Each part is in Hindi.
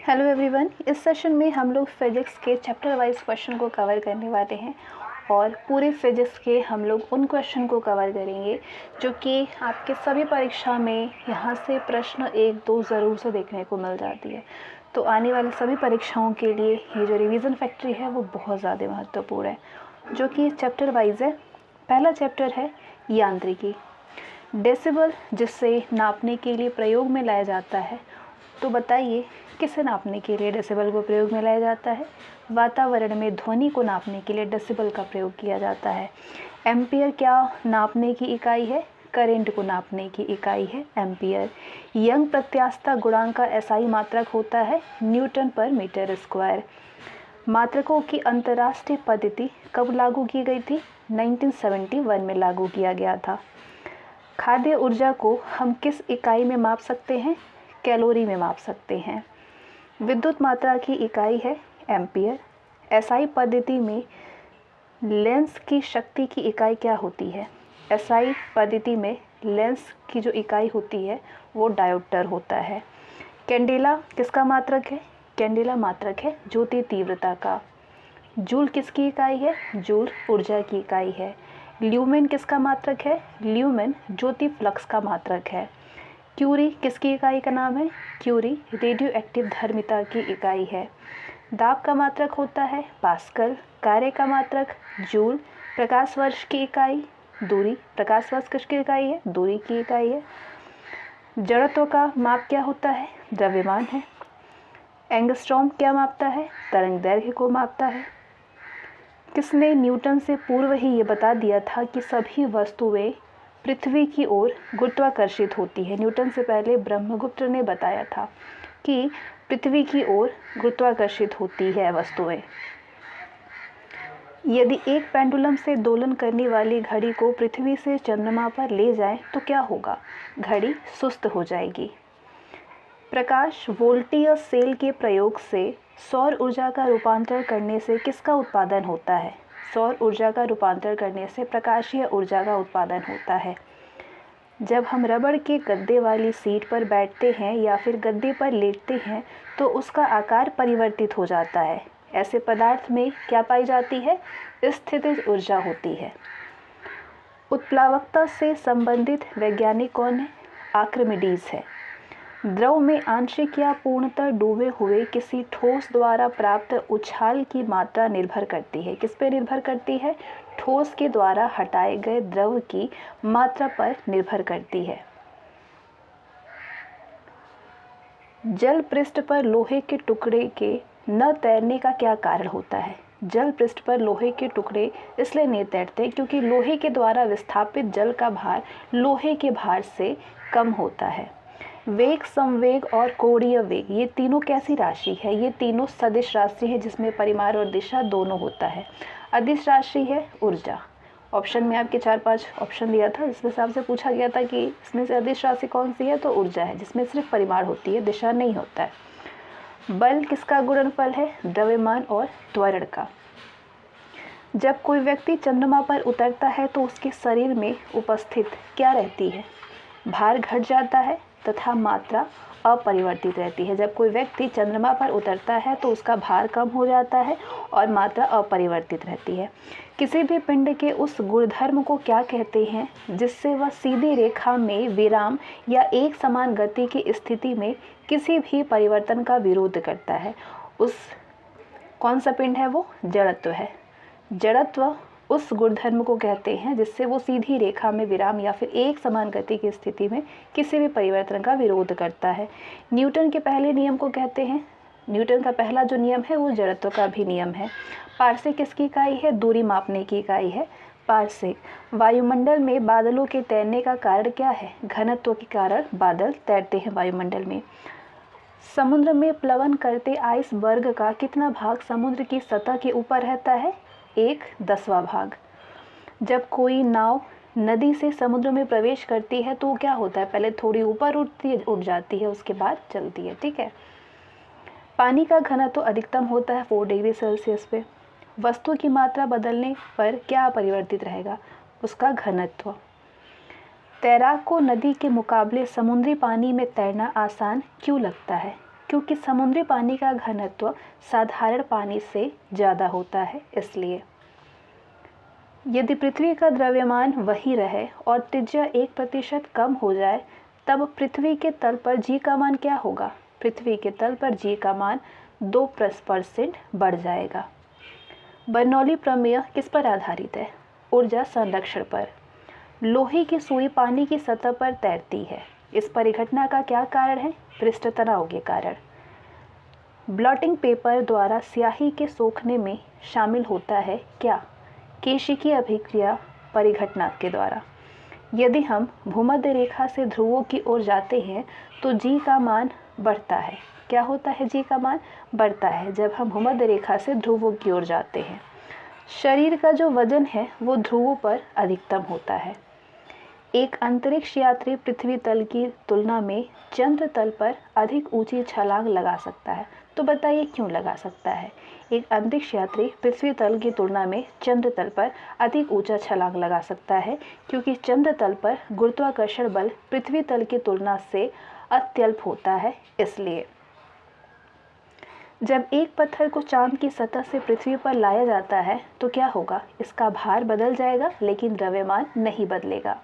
हेलो एवरीवन, इस सेशन में हम लोग फिजिक्स के चैप्टर वाइज क्वेश्चन को कवर करने वाले हैं और पूरे फिजिक्स के हम लोग उन क्वेश्चन को कवर करेंगे जो कि आपके सभी परीक्षा में यहाँ से प्रश्न 1-2 ज़रूर से देखने को मिल जाती है। तो आने वाली सभी परीक्षाओं के लिए ये जो रिवीजन फैक्ट्री है वो बहुत ज़्यादा महत्वपूर्ण है, जो कि चैप्टर वाइज है। पहला चैप्टर है यांत्रिकी। डेसिबल जिससे नापने के लिए प्रयोग में लाया जाता है, तो बताइए किसे नापने के लिए डेसिबल को प्रयोग में लाया जाता है? वातावरण में ध्वनि को नापने के लिए डेसिबल का प्रयोग किया जाता है। एम्पियर क्या नापने की इकाई है? करंट को नापने की इकाई है एम्पियर। यंग प्रत्यास्थता गुणांक का एसआई मात्रक होता है न्यूटन पर मीटर स्क्वायर। मात्रकों की अंतर्राष्ट्रीय पद्धति कब लागू की गई थी? 1971 में लागू किया गया था। खाद्य ऊर्जा को हम किस इकाई में माप सकते हैं? कैलोरी में माप सकते हैं। विद्युत मात्रा की इकाई है एम्पियर। एसआई पद्धति में लेंस की शक्ति की इकाई क्या होती है? एसआई पद्धति में लेंस की जो इकाई होती है वो डायोप्टर होता है। कैंडेला किसका मात्रक है? कैंडेला मात्रक है ज्योति तीव्रता का। जूल किसकी इकाई है? जूल ऊर्जा की इकाई है। ल्यूमेन किसका मात्रक है? ल्यूमेन ज्योति फ्लक्स का मात्रक है। क्यूरी किसकी इकाई का नाम है? क्यूरी रेडियो एक्टिव धर्मिता की इकाई है। दाब का मात्रक होता है पास्कल। कार्य का मात्रक जूल। प्रकाश वर्ष की इकाई दूरी। प्रकाश वर्ष किसकी इकाई है? दूरी की इकाई है। जड़त्व का माप क्या होता है? द्रव्यमान है। एंगस्ट्रॉम क्या मापता है? तरंग दैर्घ्य को मापता है। किसने न्यूटन से पूर्व ही ये बता दिया था कि सभी वस्तुएं पृथ्वी की ओर गुरुत्वाकर्षित होती है? न्यूटन से पहले ब्रह्मगुप्त ने बताया था कि पृथ्वी की ओर गुरुत्वाकर्षित होती है वस्तुएं। यदि एक पेंडुलम से दोलन करने वाली घड़ी को पृथ्वी से चंद्रमा पर ले जाए तो क्या होगा? घड़ी सुस्त हो जाएगी। प्रकाश वोल्टीय सेल के प्रयोग से सौर ऊर्जा का रूपांतरण करने से किसका उत्पादन होता है? सौर ऊर्जा का रूपांतरण करने से प्रकाशीय ऊर्जा का उत्पादन होता है। जब हम रबड़ के गद्दे वाली सीट पर बैठते हैं या फिर गद्दे पर लेटते हैं तो उसका आकार परिवर्तित हो जाता है। ऐसे पदार्थ में क्या पाई जाती है? स्थितिज ऊर्जा होती है। उत्प्लावकता से संबंधित वैज्ञानिक कौन है? आर्किमिडीज है। द्रव में आंशिक या पूर्णतः डूबे हुए किसी ठोस द्वारा प्राप्त उछाल की मात्रा निर्भर करती है। किस पे निर्भर करती है? ठोस के द्वारा हटाए गए द्रव की मात्रा पर निर्भर करती है। जल पृष्ठ पर लोहे के टुकड़े के न तैरने का क्या कारण होता है? जल पृष्ठ पर लोहे के टुकड़े इसलिए नहीं तैरते क्योंकि लोहे के द्वारा विस्थापित जल का भार लोहे के भार से कम होता है। वेग, संवेग और कोणीय वेग ये तीनों कैसी राशि है? ये तीनों सदिश राशि है जिसमें परिमाण और दिशा दोनों होता है। अदिश राशि है ऊर्जा। ऑप्शन में आपके 4-5 ऑप्शन दिया था, जिस हिसाब से पूछा गया था कि इसमें से अदिश राशि कौन सी है, तो ऊर्जा है जिसमें सिर्फ परिमाण होती है, दिशा नहीं होता है। बल किसका गुणनफल है? द्रव्यमान और त्वरण का। जब कोई व्यक्ति चंद्रमा पर उतरता है तो उसके शरीर में उपस्थित क्या रहती है? भार घट जाता है तथा मात्रा अपरिवर्तित रहती है। जब कोई व्यक्ति चंद्रमा पर उतरता है तो उसका भार कम हो जाता है और मात्रा अपरिवर्तित रहती है। किसी भी पिंड के उस गुणधर्म को क्या कहते हैं जिससे वह सीधी रेखा में विराम या एक समान गति की स्थिति में किसी भी परिवर्तन का विरोध करता है? उस कौन सा पिंड है वो? जड़त्व है। जड़त्व उस गुणधर्म को कहते हैं जिससे वो सीधी रेखा में विराम या फिर एक समान गति की स्थिति में किसी भी परिवर्तन का विरोध करता है। न्यूटन के पहले नियम को कहते हैं, न्यूटन का पहला जो नियम है वो जड़त्व का भी नियम है। पारसेक किसकी इकाई है? दूरी मापने की इकाई है पारसेक। वायुमंडल में बादलों के तैरने का कारण क्या है? घनत्व के कारण बादल तैरते हैं वायुमंडल में। समुद्र में प्लवन करते आइसबर्ग का कितना भाग समुद्र की सतह के ऊपर रहता है? 1/10वां भाग। जब कोई नाव नदी से समुद्र में प्रवेश करती है तो क्या होता है? पहले थोड़ी ऊपर उठ जाती है, उसके बाद चलती है, ठीक है। पानी का घनत्व अधिकतम होता है 4 डिग्री सेल्सियस पे। वस्तु की मात्रा बदलने पर क्या अपरिवर्तित रहेगा? उसका घनत्व। तैराक को नदी के मुकाबले समुद्री पानी में तैरना आसान क्यों लगता है? क्योंकि समुद्री पानी का घनत्व साधारण पानी से ज़्यादा होता है इसलिए। यदि पृथ्वी का द्रव्यमान वही रहे और त्रिज्या 1% कम हो जाए तब पृथ्वी के तल पर जी का मान क्या होगा? पृथ्वी के तल पर जी का मान 2% बढ़ जाएगा। बर्नौली प्रमेय किस पर आधारित है? ऊर्जा संरक्षण पर। लोहे की सुई पानी की सतह पर तैरती है। इस परिघटना का क्या कारण है? पृष्ठ तनाव के कारण। ब्लॉटिंग पेपर द्वारा स्याही के सोखने में शामिल होता है क्या? केशिकीय अभिक्रिया परिघटना के द्वारा। यदि हम भूमध्य रेखा से ध्रुवों की ओर जाते हैं तो जी का मान बढ़ता है। क्या होता है? जी का मान बढ़ता है जब हम भूमध्य रेखा से ध्रुवों की ओर जाते हैं। शरीर का जो वजन है वो ध्रुवों पर अधिकतम होता है। एक अंतरिक्ष यात्री पृथ्वी तल की तुलना में चंद्र तल पर अधिक ऊंची छलांग लगा सकता है। तो बताइए क्यों लगा सकता है? एक अंतरिक्ष यात्री पृथ्वी तल की तुलना में चंद्र तल पर अधिक ऊंचा छलांग लगा सकता है क्योंकि चंद्र तल पर गुरुत्वाकर्षण बल पृथ्वी तल की तुलना से अत्यल्प होता है इसलिए। जब एक पत्थर को चांद की सतह से पृथ्वी पर लाया जाता है तो क्या होगा? इसका भार बदल जाएगा लेकिन द्रव्यमान नहीं बदलेगा।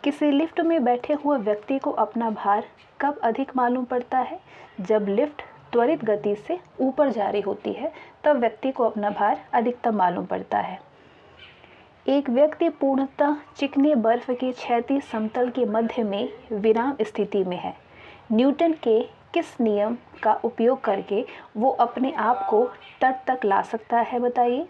किसी लिफ्ट में बैठे हुए व्यक्ति को अपना भार कब अधिक मालूम पड़ता है? जब लिफ्ट त्वरित गति से ऊपर जा रही होती है तब व्यक्ति को अपना भार अधिकतम मालूम पड़ता है। एक व्यक्ति पूर्णतः चिकने बर्फ के क्षैतिज समतल के मध्य में विराम स्थिति में है। न्यूटन के किस नियम का उपयोग करके वो अपने आप को तट तक ला सकता है? बताइए।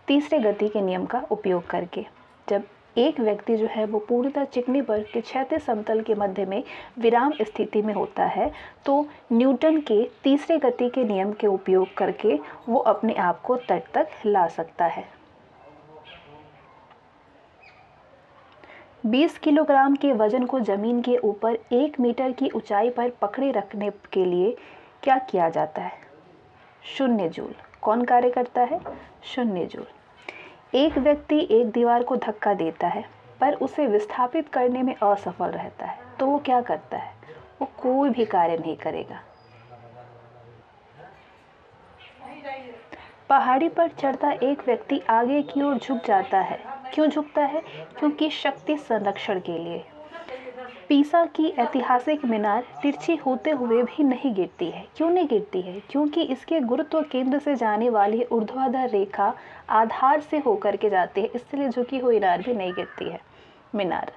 तीसरे गति के नियम का उपयोग करके। जब एक व्यक्ति जो है वो पूर्णतः चिकनी बर्फ के क्षैतिज समतल के मध्य में विराम स्थिति में होता है तो न्यूटन के तीसरे गति के नियम के उपयोग करके वो अपने आप को तट तक ला सकता है। 20 किलोग्राम के वजन को जमीन के ऊपर 1 मीटर की ऊंचाई पर पकड़े रखने के लिए क्या किया जाता है? 0 जूल। कौन कार्य करता है? 0 जूल। एक व्यक्ति एक दीवार को धक्का देता है पर उसे विस्थापित करने में असफल रहता है तो वो क्या करता है? वो कोई भी कार्य नहीं करेगा। पहाड़ी पर चढ़ता एक व्यक्ति आगे की ओर झुक जाता है। क्यों झुकता है? क्योंकि शक्ति संरक्षण के लिए। पीसा की ऐतिहासिक मीनार तिरछी होते हुए भी नहीं गिरती है। क्यों नहीं गिरती है? क्योंकि इसके गुरुत्व केंद्र से जाने वाली ऊर्ध्वाधर रेखा आधार से होकर के जाती है, इसलिए झुकी हुई मीनार भी नहीं गिरती है। मीनार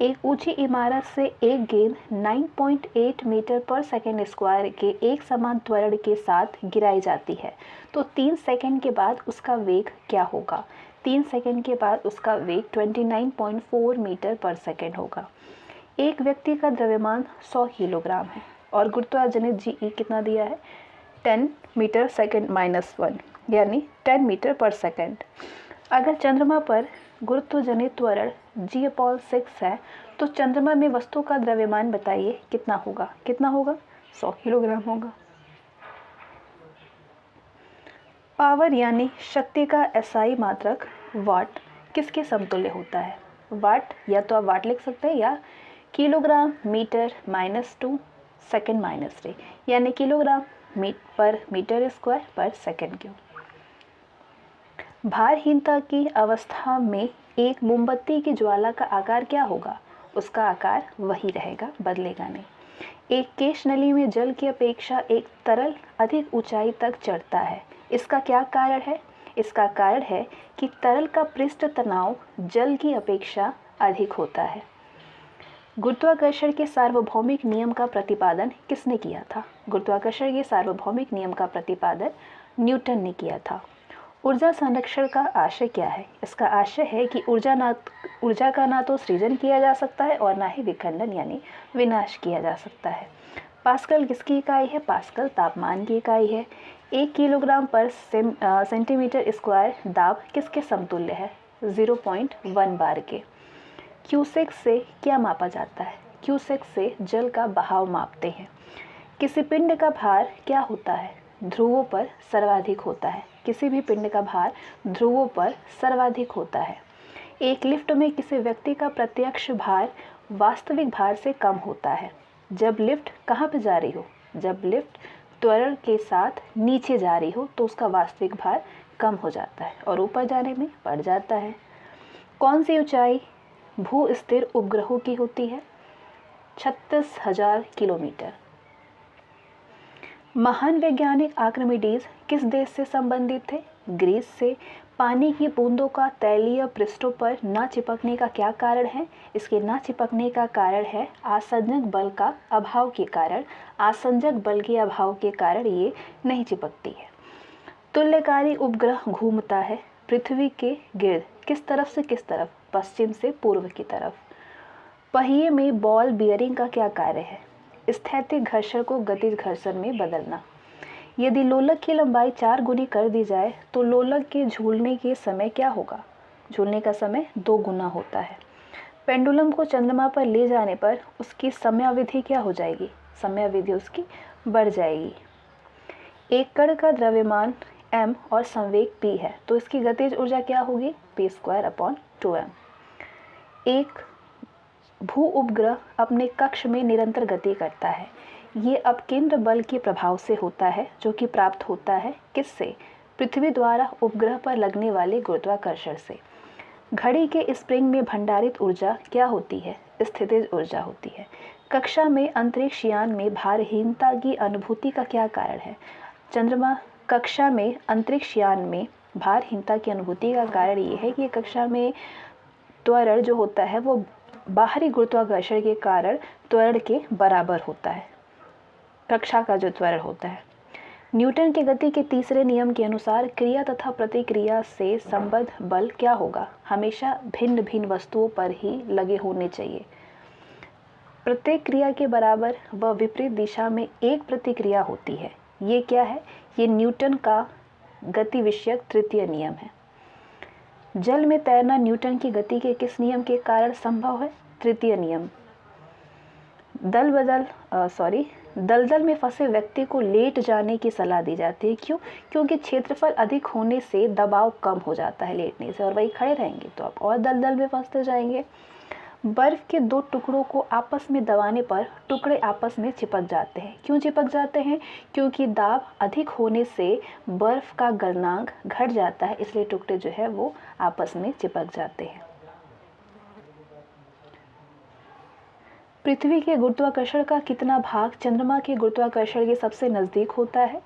एक ऊंची इमारत से एक गेंद 9.8 मीटर पर सेकेंड स्क्वायर के एक समान त्वरण के साथ गिराई जाती है तो 3 सेकंड के बाद उसका वेग क्या होगा? 3 सेकंड के बाद उसका वेग 29.4 मीटर पर सेकंड होगा। एक व्यक्ति का द्रव्यमान 100 किलोग्राम है और गुरुत्वाजनित जी कितना दिया है? 10 मीटर सेकंड -1 यानी 10 मीटर पर सेकंड। अगर चंद्रमा पर गुरुत्वजनित त्वरण g/6 है तो चंद्रमा में वस्तु का द्रव्यमान बताइए कितना होगा? कितना होगा? 100 किलोग्राम होगा। पावर यानी शक्ति का एसआई मात्रक वाट किसके समतुल्य होता है? वाट या तो आप वाट लिख सकते हैं या किलोग्राम मीटर -2 सेकंड -3 यानी किलोग्राम पर मीटर स्क्वायर पर सेकंड क्यूब। भारहीनता की अवस्था में एक मोमबत्ती की ज्वाला का आकार क्या होगा? उसका आकार वही रहेगा, बदलेगा नहीं। एक केश नली में जल की अपेक्षा एक तरल अधिक ऊंचाई तक चढ़ता है। इसका क्या कारण है? इसका कारण है कि तरल का पृष्ठ तनाव जल की अपेक्षा अधिक होता है। गुरुत्वाकर्षण के सार्वभौमिक नियम का प्रतिपादन किसने किया था? गुरुत्वाकर्षण के सार्वभौमिक नियम का प्रतिपादन न्यूटन ने किया था। ऊर्जा संरक्षण का आशय क्या है? इसका आशय है कि ऊर्जा का ना तो सृजन किया जा सकता है और ना ही विखंडन यानी विनाश किया जा सकता है। पास्कल किसकी इकाई है? पास्कल तापमान की इकाई है। 1 किलोग्राम पर सेंटीमीटर स्क्वायर दाब किसके समतुल्य है? 0.1 बार के। क्यूसेक से क्या मापा जाता है? क्यूसेक से जल का बहाव मापते हैं। किसी पिंड का भार क्या होता है? ध्रुवों पर सर्वाधिक होता है। किसी भी पिंड का भार ध्रुवों पर सर्वाधिक होता है। एक लिफ्ट में किसी व्यक्ति का प्रत्यक्ष भार वास्तविक भार से कम होता है। जब लिफ्ट कहाँ पर जा रही हो? जब लिफ्ट त्वरण के साथ नीचे जा रही हो तो उसका वास्तविक भार कम हो जाता है और ऊपर जाने में बढ़ जाता है। कौन सी ऊंचाई भू स्थिर उपग्रहों की होती है? 36,000 किलोमीटर। महान वैज्ञानिक आर्किमिडीज किस देश से संबंधित थे? ग्रीस से। पानी की बूंदों का तैलीय पृष्ठों पर न चिपकने का क्या कारण है? इसके न चिपकने का कारण है आसंजक बल का अभाव के कारण। आसंजक बल के अभाव के कारण ये नहीं चिपकती है। तुल्यकारी उपग्रह घूमता है पृथ्वी के गिर्द किस तरफ से किस तरफ? पश्चिम से पूर्व की तरफ। पहिए में बॉल बियरिंग का क्या कार्य है? स्थैतिक घर्षण को गतिज घर्षण में बदलना। यदि लोलक की लंबाई 4 गुनी कर दी जाए तो लोलक के झूलने के समय क्या होगा? झूलने का समय 2 गुना होता है। पेंडुलम को चंद्रमा पर ले जाने पर उसकी समयावधि क्या हो जाएगी? समयावधि उसकी बढ़ जाएगी। एक कण का द्रव्यमान m और संवेग p है तो इसकी गतिज ऊर्जा क्या होगी? p²/2m। एक भू उपग्रह अपने कक्ष में निरंतर गति करता है। ये अपकेंद्र बल के प्रभाव से होता है जो कि प्राप्त होता है किससे? पृथ्वी द्वारा उपग्रह पर लगने वाले गुरुत्वाकर्षण से। घड़ी के स्प्रिंग में भंडारित ऊर्जा क्या होती है? स्थितिज ऊर्जा होती है। कक्षा में अंतरिक्ष यान में भारहीनता की अनुभूति का क्या कारण है? चंद्रमा कक्षा में अंतरिक्ष यान में भारहीनता की अनुभूति का कारण ये है कि कक्षा में त्वरण जो होता है वो बाहरी गुरुत्वाकर्षण के कारण त्वरण के बराबर होता है, कक्षा का जो त्वरण होता है। न्यूटन के गति के तीसरे नियम के अनुसार क्रिया तथा प्रतिक्रिया से संबद्ध बल क्या होगा? हमेशा भिन्न भिन्न वस्तुओं पर ही लगे होने चाहिए। प्रत्येक क्रिया के बराबर व विपरीत दिशा में एक प्रतिक्रिया होती है। ये क्या है? ये न्यूटन का गति विषयक तृतीय नियम है। जल में तैरना न्यूटन की गति के किस नियम के कारण संभव है? तृतीय नियम। दलदल में फंसे व्यक्ति को लेट जाने की सलाह दी जाती है। क्यों? क्योंकि क्षेत्रफल अधिक होने से दबाव कम हो जाता है लेटने से, और वही खड़े रहेंगे तो आप और दलदल में फंसते जाएंगे। बर्फ के 2 टुकड़ों को आपस में दबाने पर टुकड़े आपस में चिपक जाते हैं। क्यों चिपक जाते हैं? क्योंकि दाब अधिक होने से बर्फ का गलनांक घट जाता है, इसलिए टुकड़े जो है वो आपस में चिपक जाते हैं। पृथ्वी के गुरुत्वाकर्षण का कितना भाग चंद्रमा के गुरुत्वाकर्षण के सबसे नज़दीक होता है?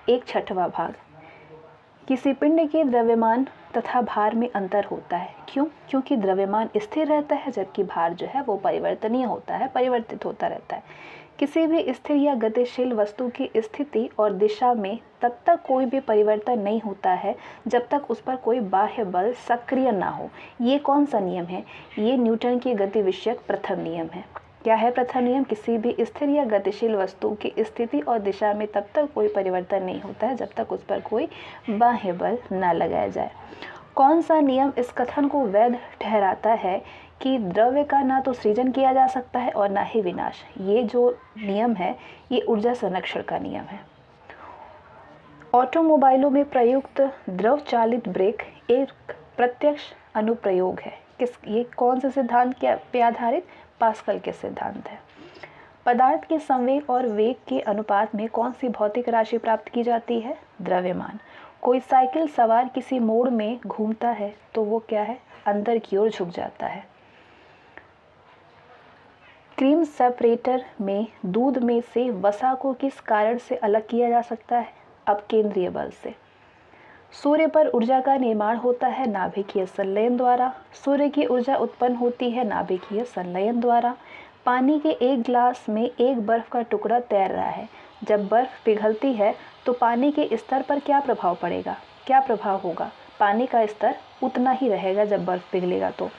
1/6 भाग। किसी पिंड के द्रव्यमान तथा भार में अंतर होता है। क्यों? क्योंकि द्रव्यमान स्थिर रहता है जबकि भार जो है वो परिवर्तनीय होता है, परिवर्तित होता रहता है। किसी भी स्थिर या गतिशील वस्तु की स्थिति और दिशा में तब तक कोई भी परिवर्तन नहीं होता है जब तक उस पर कोई बाह्य बल सक्रिय ना हो। ये कौन सा नियम है? ये न्यूटन की गति विषयक प्रथम नियम है। क्या है प्रथम नियम? किसी भी स्थिर या गतिशील वस्तु की स्थिति और दिशा में तब तक कोई परिवर्तन नहीं होता है जब तक उस पर कोई बाह्य बल ना लगाया जाए। कौन सा नियम इस कथन को वैध ठहराता है कि द्रव्य का ना तो सृजन किया जा सकता है और ना ही विनाश? ये जो नियम है ये ऊर्जा संरक्षण का नियम है। ऑटोमोबाइलों में प्रयुक्त द्रव चालित ब्रेक एक प्रत्यक्ष अनुप्रयोग है। ये कौन से सिद्धांत पे आधारित? पास्कल के सिद्धांत है। पदार्थ के संवेग और वेग के अनुपात में कौन सी भौतिक राशि प्राप्त की जाती है? द्रव्यमान। कोई साइकिल सवार किसी मोड़ में घूमता है तो वो क्या है? अंदर की ओर झुक जाता है। क्रीम सेपरेटर में दूध में से वसा को किस कारण से अलग किया जा सकता है? अपकेंद्रीय बल से। सूर्य पर ऊर्जा का निर्माण होता है नाभिकीय संलयन द्वारा। सूर्य की ऊर्जा उत्पन्न होती है नाभिकीय संलयन द्वारा। पानी के एक गिलास में एक बर्फ का टुकड़ा तैर रहा है। जब बर्फ पिघलती है तो पानी के स्तर पर क्या प्रभाव पड़ेगा? क्या प्रभाव होगा? पानी का स्तर उतना ही रहेगा जब बर्फ पिघलेगा तो।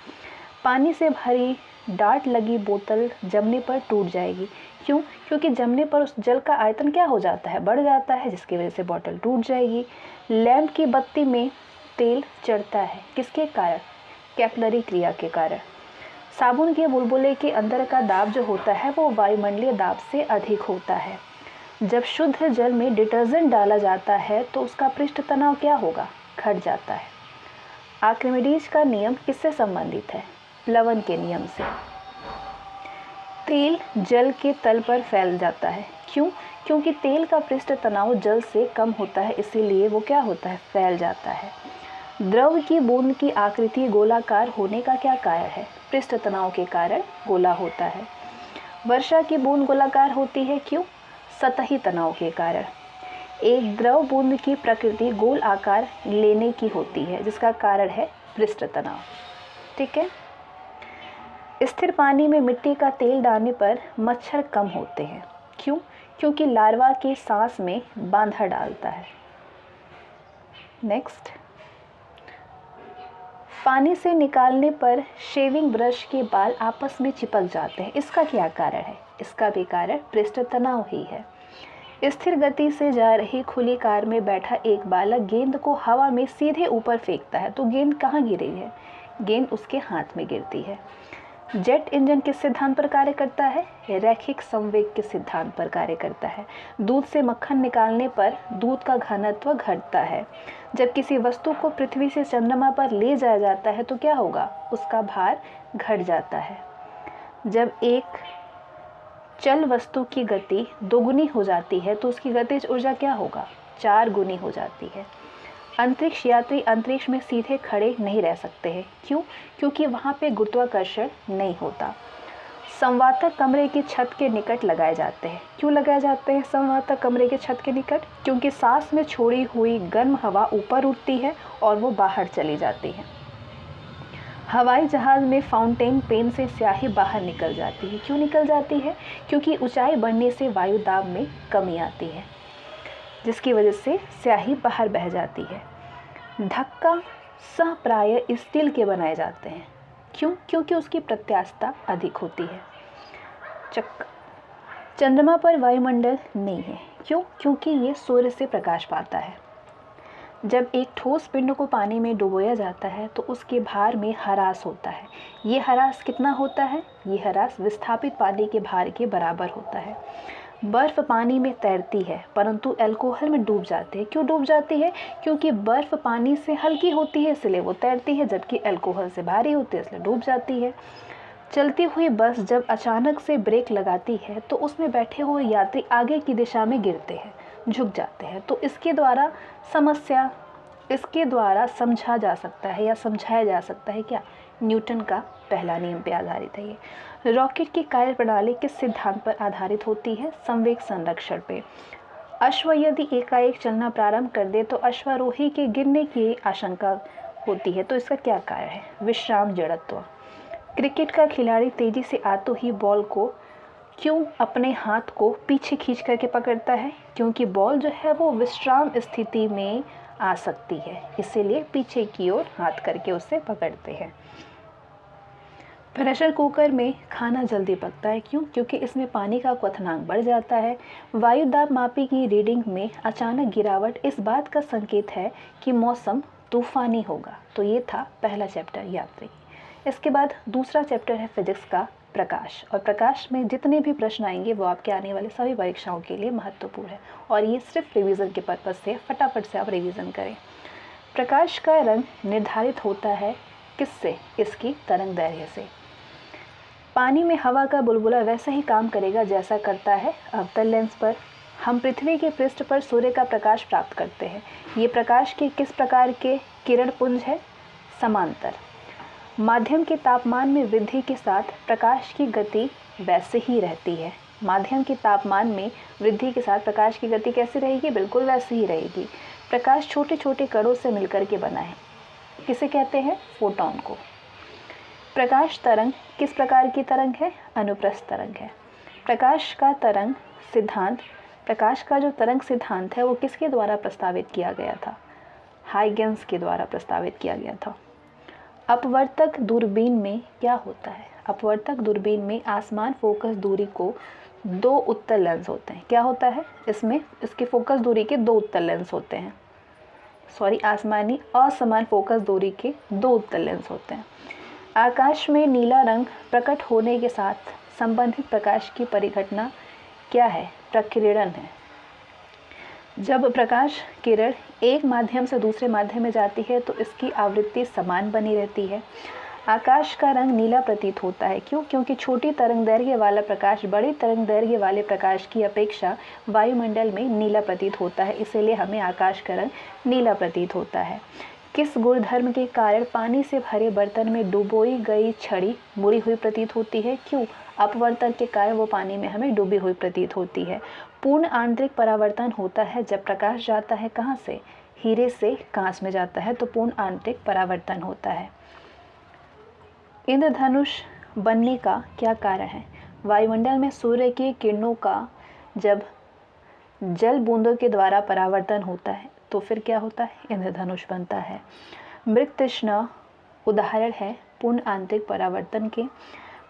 पानी से भरी डार्ट लगी बोतल जमने पर टूट जाएगी। क्यों? क्योंकि जमने पर उस जल का आयतन क्या हो जाता है? बढ़ जाता है, जिसकी वजह से बोतल टूट जाएगी। लैंप की बत्ती में तेल चढ़ता है किसके कारण? कैपिलरी क्रिया के कारण। साबुन के बुलबुले के अंदर का दाब जो होता है वो वायुमंडलीय दाब से अधिक होता है। जब शुद्ध जल में डिटर्जेंट डाला जाता है तो उसका पृष्ठ तनाव क्या होगा? घट जाता है। आर्किमिडीज का नियम किससे संबंधित है? प्लवन के नियम से। तेल जल के तल पर फैल जाता है। क्यों? क्योंकि तेल का पृष्ठ तनाव जल से कम होता है, इसीलिए वो क्या होता है, फैल जाता है। द्रव की बूंद की आकृति गोलाकार होने का क्या कारण है? पृष्ठ तनाव के कारण गोला होता है। वर्षा की बूंद गोलाकार होती है, क्यों? सतही तनाव के कारण। एक द्रव बूंद की प्रकृति गोल आकार लेने की होती है, जिसका कारण है पृष्ठ तनाव। ठीक है। स्थिर पानी में मिट्टी का तेल डालने पर मच्छर कम होते हैं, क्यों? क्योंकि लार्वा के सांस में बांधा डालता है। नेक्स्ट, पानी से निकालने पर शेविंग ब्रश के बाल आपस में चिपक जाते हैं, इसका क्या कारण है? इसका भी कारण पृष्ठ तनाव ही है। स्थिर गति से जा रही खुली कार में बैठा एक बालक गेंद को हवा में सीधे ऊपर फेंकता है, तो गेंद कहाँ गिरी है? गेंद उसके हाथ में गिरती है। जेट इंजन किस सिद्धांत पर कार्य करता है? रैखिक संवेग के सिद्धांत पर कार्य करता है। दूध से मक्खन निकालने पर दूध का घनत्व घटता है। जब किसी वस्तु को पृथ्वी से चंद्रमा पर ले जाया जाता है तो क्या होगा? उसका भार घट जाता है। जब एक चल वस्तु की गति दोगुनी हो जाती है तो उसकी गतिज ऊर्जा क्या होगा? 4 गुनी हो जाती है। अंतरिक्ष यात्री अंतरिक्ष में सीधे खड़े नहीं रह सकते हैं, क्यों? क्योंकि वहाँ पे गुरुत्वाकर्षण नहीं होता। संवातक कमरे की छत के निकट लगाए जाते हैं। क्यों लगाए जाते हैं संवातक कमरे के छत के निकट? क्योंकि सांस में छोड़ी हुई गर्म हवा ऊपर उठती है और वो बाहर चली जाती है। हवाई जहाज में फाउंटेन पेन से स्याही बाहर निकल जाती है। क्यों निकल जाती है? क्योंकि ऊंचाई बढ़ने से वायु दाब में कमी आती है, जिसकी वजह से स्याही बाहर बह जाती है। धक्का सह प्राय स्टील के बनाए जाते हैं, क्यों? क्योंकि उसकी प्रत्यास्थता अधिक होती है। चक्का, चंद्रमा पर वायुमंडल नहीं है, क्यों? क्योंकि ये सूर्य से प्रकाश पाता है। जब एक ठोस पिंड को पानी में डुबोया जाता है तो उसके भार में ह्रास होता है। ये ह्रास कितना होता है? ये ह्रास विस्थापित पानी के भार के बराबर होता है। बर्फ पानी में तैरती है परंतु अल्कोहल में डूब जाती है। क्यों डूब जाती है? क्योंकि बर्फ पानी से हल्की होती है इसलिए वो तैरती है, जबकि अल्कोहल से भारी होती है इसलिए डूब जाती है। चलती हुई बस जब अचानक से ब्रेक लगाती है तो उसमें बैठे हुए यात्री आगे की दिशा में गिरते हैं, झुक जाते हैं। तो इसके द्वारा समझा जा सकता है या समझाया जा सकता है क्या? न्यूटन का पहला नियम पे आधारित है ये। रॉकेट की कार्यप्रणाली किस सिद्धांत पर आधारित होती है? संवेग संरक्षण पे। अश्व यदि एकाएक चलना प्रारंभ कर दे तो अश्वारोही के गिरने की आशंका होती है, तो इसका क्या कारण है? विश्राम जड़त्व। क्रिकेट का खिलाड़ी तेजी से आते ही बॉल को क्यों अपने हाथ को पीछे खींच करके पकड़ता है? क्योंकि बॉल जो है वो विश्राम स्थिति में आ सकती है, इसीलिए पीछे की ओर हाथ करके उसे पकड़ते हैं। प्रेशर कुकर में खाना जल्दी पकता है, क्यों? क्योंकि इसमें पानी का क्वथनांक बढ़ जाता है। वायु दाब मापी की रीडिंग में अचानक गिरावट इस बात का संकेत है कि मौसम तूफानी होगा। तो ये था पहला चैप्टर यात्री। इसके बाद दूसरा चैप्टर है फिजिक्स का प्रकाश, और प्रकाश में जितने भी प्रश्न आएंगे वो आपके आने वाले सभी परीक्षाओं के लिए महत्वपूर्ण है, और ये सिर्फ रिवीजन के पर्पज़ से, फटाफट से आप रिवीजन करें। प्रकाश का रंग निर्धारित होता है किससे? इसकी तरंग दैर्घ्य से। पानी में हवा का बुलबुला वैसा ही काम करेगा जैसा करता है अवतल लेंस पर। हम पृथ्वी के पृष्ठ पर सूर्य का प्रकाश प्राप्त करते हैं। ये प्रकाश के किस प्रकार के किरण पुंज है? समांतर। माध्यम के तापमान में वृद्धि के साथ प्रकाश की गति वैसे ही रहती है। माध्यम के तापमान में वृद्धि के साथ प्रकाश की गति कैसी रहेगी? बिल्कुल वैसे ही रहेगी। प्रकाश छोटे छोटे कणों से मिलकर के बना है, किसे कहते हैं? फोटोन को। प्रकाश तरंग किस प्रकार की तरंग है? अनुप्रस्थ तरंग है। प्रकाश का जो तरंग सिद्धांत है वो किसके द्वारा प्रस्तावित किया गया था? हाइगेंस के द्वारा प्रस्तावित किया गया था। अपवर्तक दूरबीन में क्या होता है? अपवर्तक दूरबीन में आसमान फोकस दूरी को 2 उत्तल लेंस होते हैं। क्या होता है इसमें? इसके फोकस दूरी के 2 उत्तल लेंस होते हैं। आसमानी असमान फोकस दूरी के 2 उत्तल लेंस होते हैं। आकाश में नीला रंग प्रकट होने के साथ संबंधित प्रकाश की परिघटना क्या है? प्रकीर्णन है। जब प्रकाश किरण एक माध्यम से दूसरे माध्यम में जाती है तो इसकी आवृत्ति समान बनी रहती है। आकाश का रंग नीला प्रतीत होता है, क्यों? क्योंकि छोटी तरंग दैर्घ्य वाला प्रकाश बड़ी तरंग दैर्घ्य वाले प्रकाश की अपेक्षा वायुमंडल में नीला प्रतीत होता है, इसीलिए हमें आकाश का रंग नीला प्रतीत होता है। किस गुणधर्म के कारण पानी से भरे बर्तन में डुबोई गई छड़ी मुड़ी हुई प्रतीत होती है? क्यों? अपवर्तन के कारण वो पानी में हमें डूबी हुई प्रतीत होती है। पूर्ण आंतरिक परावर्तन होता है जब प्रकाश जाता है कहाँ से? हीरे से कांच में जाता है, तो पूर्ण आंतरिक परावर्तन होता है। इंद्रधनुष बनने का क्या कारण है? वायुमंडल में सूर्य की किरणों का जब जल बूंदों के द्वारा परावर्तन होता है तो फिर क्या होता है? इंद्रधनुष बनता है। मृग तृष्णा उदाहरण है पूर्ण आंतरिक परावर्तन के।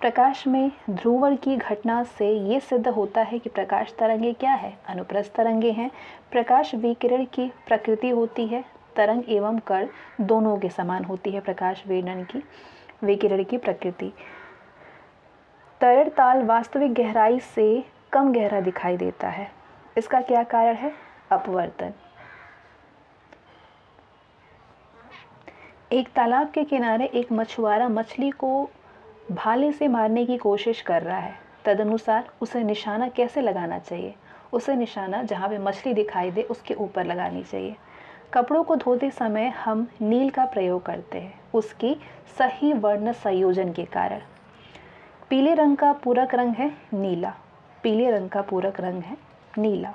प्रकाश में ध्रुवण की घटना से ये सिद्ध होता है कि प्रकाश तरंगे क्या है? अनुप्रस्थ तरंगे हैं। प्रकाश विकिरण की प्रकृति होती है, तरंग एवं कण दोनों के समान होती है प्रकाश विकिरण की प्रकृति। तरल ताल वास्तविक गहराई से कम गहरा दिखाई देता है, इसका क्या कारण है? अपवर्तन। एक तालाब के किनारे एक मछुआरा मछली को भाले से मारने की कोशिश कर रहा है, तदनुसार उसे निशाना कैसे लगाना चाहिए? उसे निशाना जहाँ पे मछली दिखाई दे उसके ऊपर लगानी चाहिए। कपड़ों को धोते समय हम नील का प्रयोग करते हैं, उसकी सही वर्ण संयोजन के कारण। पीले रंग का पूरक रंग है नीला। पीले रंग का पूरक रंग है नीला।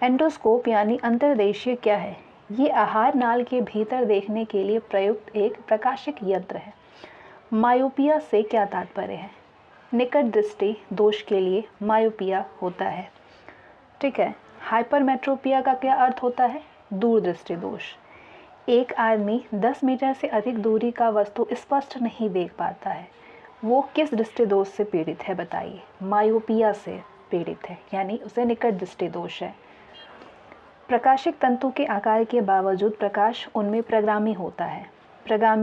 एंडोस्कोप यानी अंतर्देशीय क्या है? ये आहार नाल के भीतर देखने के लिए प्रयुक्त एक प्रकाशिक यंत्र है। मायोपिया से क्या तात्पर्य है? निकट दृष्टि दोष के लिए मायोपिया होता है। ठीक है। हाइपरमेट्रोपिया का क्या अर्थ होता है? दूरदृष्टि दोष। एक आदमी 10 मीटर से अधिक दूरी का वस्तु स्पष्ट नहीं देख पाता है, वो किस दृष्टि दोष से पीड़ित है बताइए? मायोपिया से पीड़ित है, यानी उसे निकट दृष्टि दोष है। प्रकाशिक तंतु के आकार के बावजूद प्रकाश उनमें प्रगामी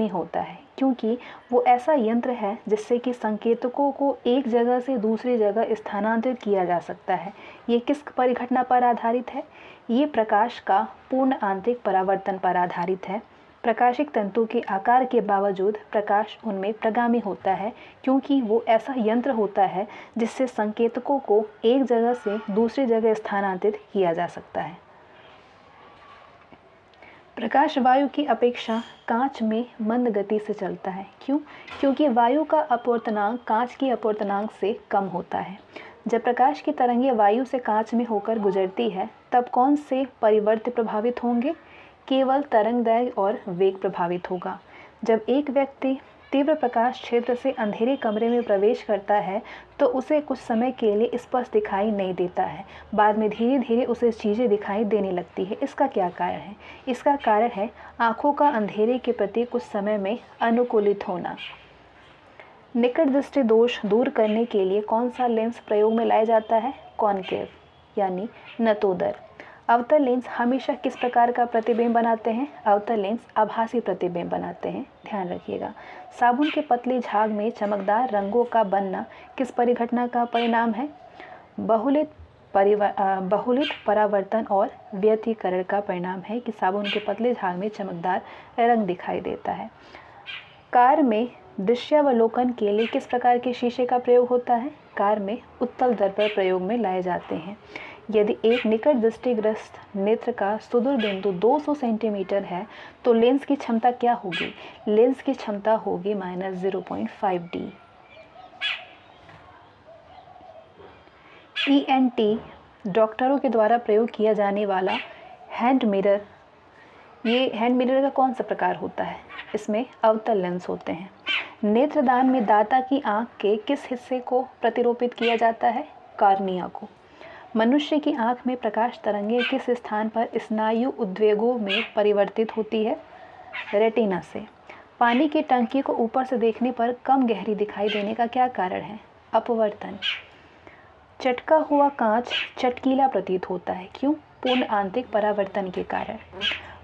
होता है क्योंकि वो ऐसा यंत्र है जिससे कि संकेतकों को एक जगह से दूसरी जगह स्थानांतरित किया जा सकता है। ये किस परिघटना पर आधारित है? ये प्रकाश का पूर्ण आंतरिक परावर्तन पर आधारित है। प्रकाशिक तंतु के आकार के बावजूद प्रकाश उनमें प्रगामी होता है क्योंकि वो ऐसा यंत्र होता है जिससे संकेतकों को एक जगह से दूसरी जगह स्थानांतरित किया जा सकता है। प्रकाश वायु की अपेक्षा कांच में मंद गति से चलता है, क्यों? क्योंकि वायु का अपवर्तनांक कांच की अपवर्तनांक से कम होता है। जब प्रकाश की तरंगें वायु से कांच में होकर गुजरती है तब कौन से परिवर्त्य प्रभावित होंगे? केवल तरंगदैर्घ्य और वेग प्रभावित होगा। जब एक व्यक्ति तीव्र प्रकाश क्षेत्र से अंधेरे कमरे में प्रवेश करता है तो उसे कुछ समय के लिए स्पष्ट दिखाई नहीं देता है, बाद में धीरे धीरे उसे चीज़ें दिखाई देने लगती है। इसका क्या कारण है? इसका कारण है आँखों का अंधेरे के प्रति कुछ समय में अनुकूलित होना। निकट दृष्टि दोष दूर करने के लिए कौन सा लेंस प्रयोग में लाया जाता है? कॉनकेव यानी नतोदर। अवतल लेंस हमेशा किस प्रकार का प्रतिबिंब बनाते हैं? अवतल लेंस आभासी प्रतिबिंब बनाते हैं, ध्यान रखिएगा। साबुन के पतले झाग में चमकदार रंगों का बनना किस परिघटना का परिणाम है? बहुलित परावर्तन और व्यतिकरण का परिणाम है कि साबुन के पतले झाग में चमकदार रंग दिखाई देता है। कार में दृश्यावलोकन के लिए किस प्रकार के शीशे का प्रयोग होता है? कार में उत्तल दर्पण प्रयोग में लाए जाते हैं। यदि एक निकट दृष्टिग्रस्त नेत्र का सुदूर बिंदु 200 सेंटीमीटर है तो लेंस की क्षमता क्या होगी? लेंस की क्षमता होगी -0.5 D। ENT डॉक्टरों के द्वारा प्रयोग किया जाने वाला हैंड मिरर, ये हैंड मिरर का कौन सा प्रकार होता है? इसमें अवतल लेंस होते हैं। नेत्रदान में दाता की आंख के किस हिस्से को प्रतिरूपित किया जाता है? कार्निया को। मनुष्य की आंख में प्रकाश तरंगें किस स्थान पर स्नायु उद्वेगों में परिवर्तित होती है? रेटिना से। पानी की टंकी को ऊपर से देखने पर कम गहरी दिखाई देने का क्या कारण है? अपवर्तन। चटका हुआ कांच चटकीला प्रतीत होता है, क्यों? पूर्ण आंतरिक परावर्तन के कारण।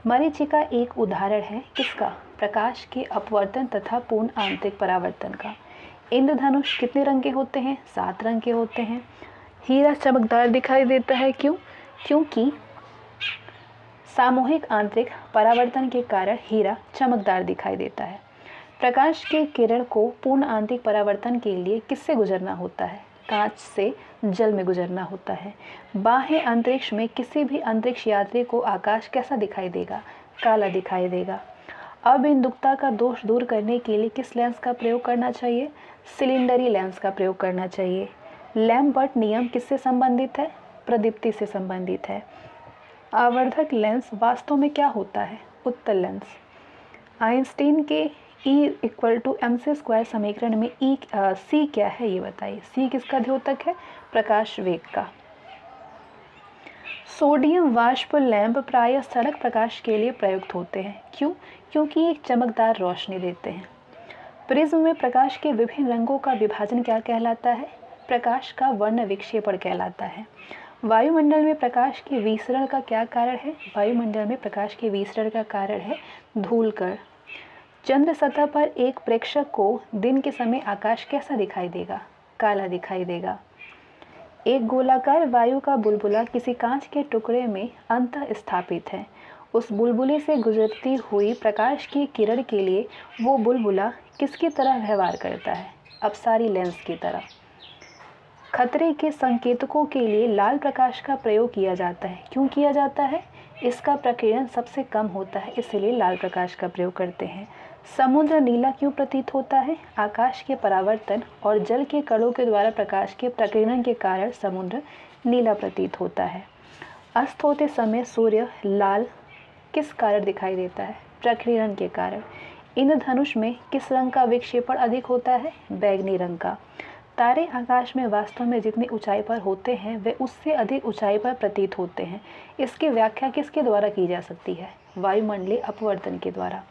मरीचिका एक उदाहरण है किसका? प्रकाश के अपवर्तन तथा पूर्ण आंतरिक परावर्तन का। इंद्रधनुष कितने रंग के होते हैं? 7 रंग के होते हैं। हीरा चमकदार दिखाई देता है, क्यों? क्योंकि सामूहिक आंतरिक परावर्तन के कारण हीरा चमकदार दिखाई देता है। प्रकाश के किरण को पूर्ण आंतरिक परावर्तन के लिए किससे गुजरना होता है? कांच से जल में गुजरना होता है। बाह्य अंतरिक्ष में किसी भी अंतरिक्ष यात्री को आकाश कैसा दिखाई देगा? काला दिखाई देगा। अबिंदुकता का दोष दूर करने के लिए किस लेंस का प्रयोग करना चाहिए? सिलेंडरी लेंस का प्रयोग करना चाहिए। लैम्बर्ट नियम किससे संबंधित है? प्रदीप्ति से संबंधित है। आवर्धक लेंस वास्तव में क्या होता है? उत्तल लेंस। आइंस्टीन के E=mc² समीकरण में c क्या है ये बताइए। c किसका द्योतक है? प्रकाश वेग का। सोडियम वाष्प लैंप प्रायः सड़क प्रकाश के लिए प्रयुक्त होते हैं। क्यों? क्योंकि एक चमकदार रोशनी देते हैं। प्रिज्म में प्रकाश के विभिन्न रंगों का विभाजन क्या कहलाता है? प्रकाश का वर्ण विक्षेपण कहलाता है। वायुमंडल में प्रकाश के विसरण का क्या कारण है? वायुमंडल में प्रकाश के विसरण का कारण है धूल कण। चंद्र सतह पर एक प्रेक्षक को दिन के समय आकाश कैसा दिखाई देगा? काला दिखाई देगा। एक गोलाकार वायु का बुलबुला किसी कांच के टुकड़े में अंतः स्थापित है। उस बुलबुले से गुजरती हुई प्रकाश की किरण के लिए वो बुलबुला किसकी तरह व्यवहार करता है? अपसारी लेंस की तरह। खतरे के संकेतकों के लिए लाल प्रकाश का प्रयोग किया जाता है। क्यों किया जाता है? इसका प्रकीर्णन सबसे कम होता है, इसलिए लाल प्रकाश का प्रयोग करते हैं। समुद्र नीला क्यों प्रतीत होता है? आकाश के परावर्तन और जल के कणों के द्वारा प्रकाश के प्रकीर्णन के कारण समुद्र नीला प्रतीत होता है। अस्त होते समय सूर्य लाल किस कारण दिखाई देता है? प्रकीर्णन के कारण। इंद्रधनुष में किस रंग का विक्षेपण अधिक होता है? बैंगनी रंग का। तारे आकाश में वास्तव में जितनी ऊंचाई पर होते हैं वे उससे अधिक ऊंचाई पर प्रतीत होते हैं। इसकी व्याख्या किसके द्वारा की जा सकती है? वायुमंडलीय अपवर्तन के द्वारा।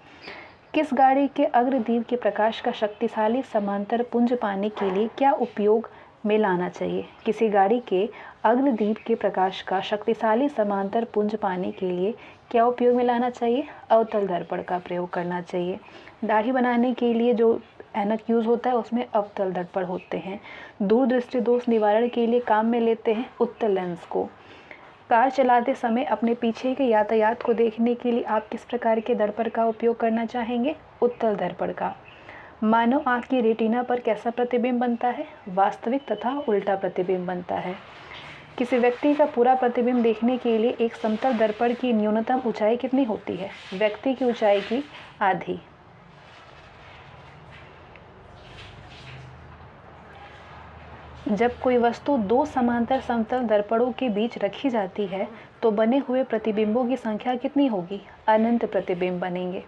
किस गाड़ी के अग्रदीप के प्रकाश का शक्तिशाली समांतर पुंज पाने के लिए क्या उपयोग में लाना चाहिए? किसी गाड़ी के अग्रदीप के प्रकाश का शक्तिशाली समांतर पुंज पाने के लिए क्या उपयोग में लाना चाहिए? अवतल दर्पण का प्रयोग करना चाहिए। दाढ़ी बनाने के लिए जो ऐनक यूज़ होता है उसमें अवतल दर्पण होते हैं। दूरदृष्टि दोष निवारण के लिए काम में लेते हैं उत्तल लेंस को। कार चलाते समय अपने पीछे के यातायात को देखने के लिए आप किस प्रकार के दर्पण का उपयोग करना चाहेंगे? उत्तल दर्पण का। मानव आँख की रेटिना पर कैसा प्रतिबिंब बनता है? वास्तविक तथा उल्टा प्रतिबिंब बनता है। किसी व्यक्ति का पूरा प्रतिबिंब देखने के लिए एक समतल दर्पण की न्यूनतम ऊंचाई कितनी होती है? व्यक्ति की ऊंचाई की आधी। जब कोई वस्तु दो समांतर समतल दर्पणों के बीच रखी जाती है तो बने हुए प्रतिबिंबों की संख्या कितनी होगी? अनंत प्रतिबिंब बनेंगे।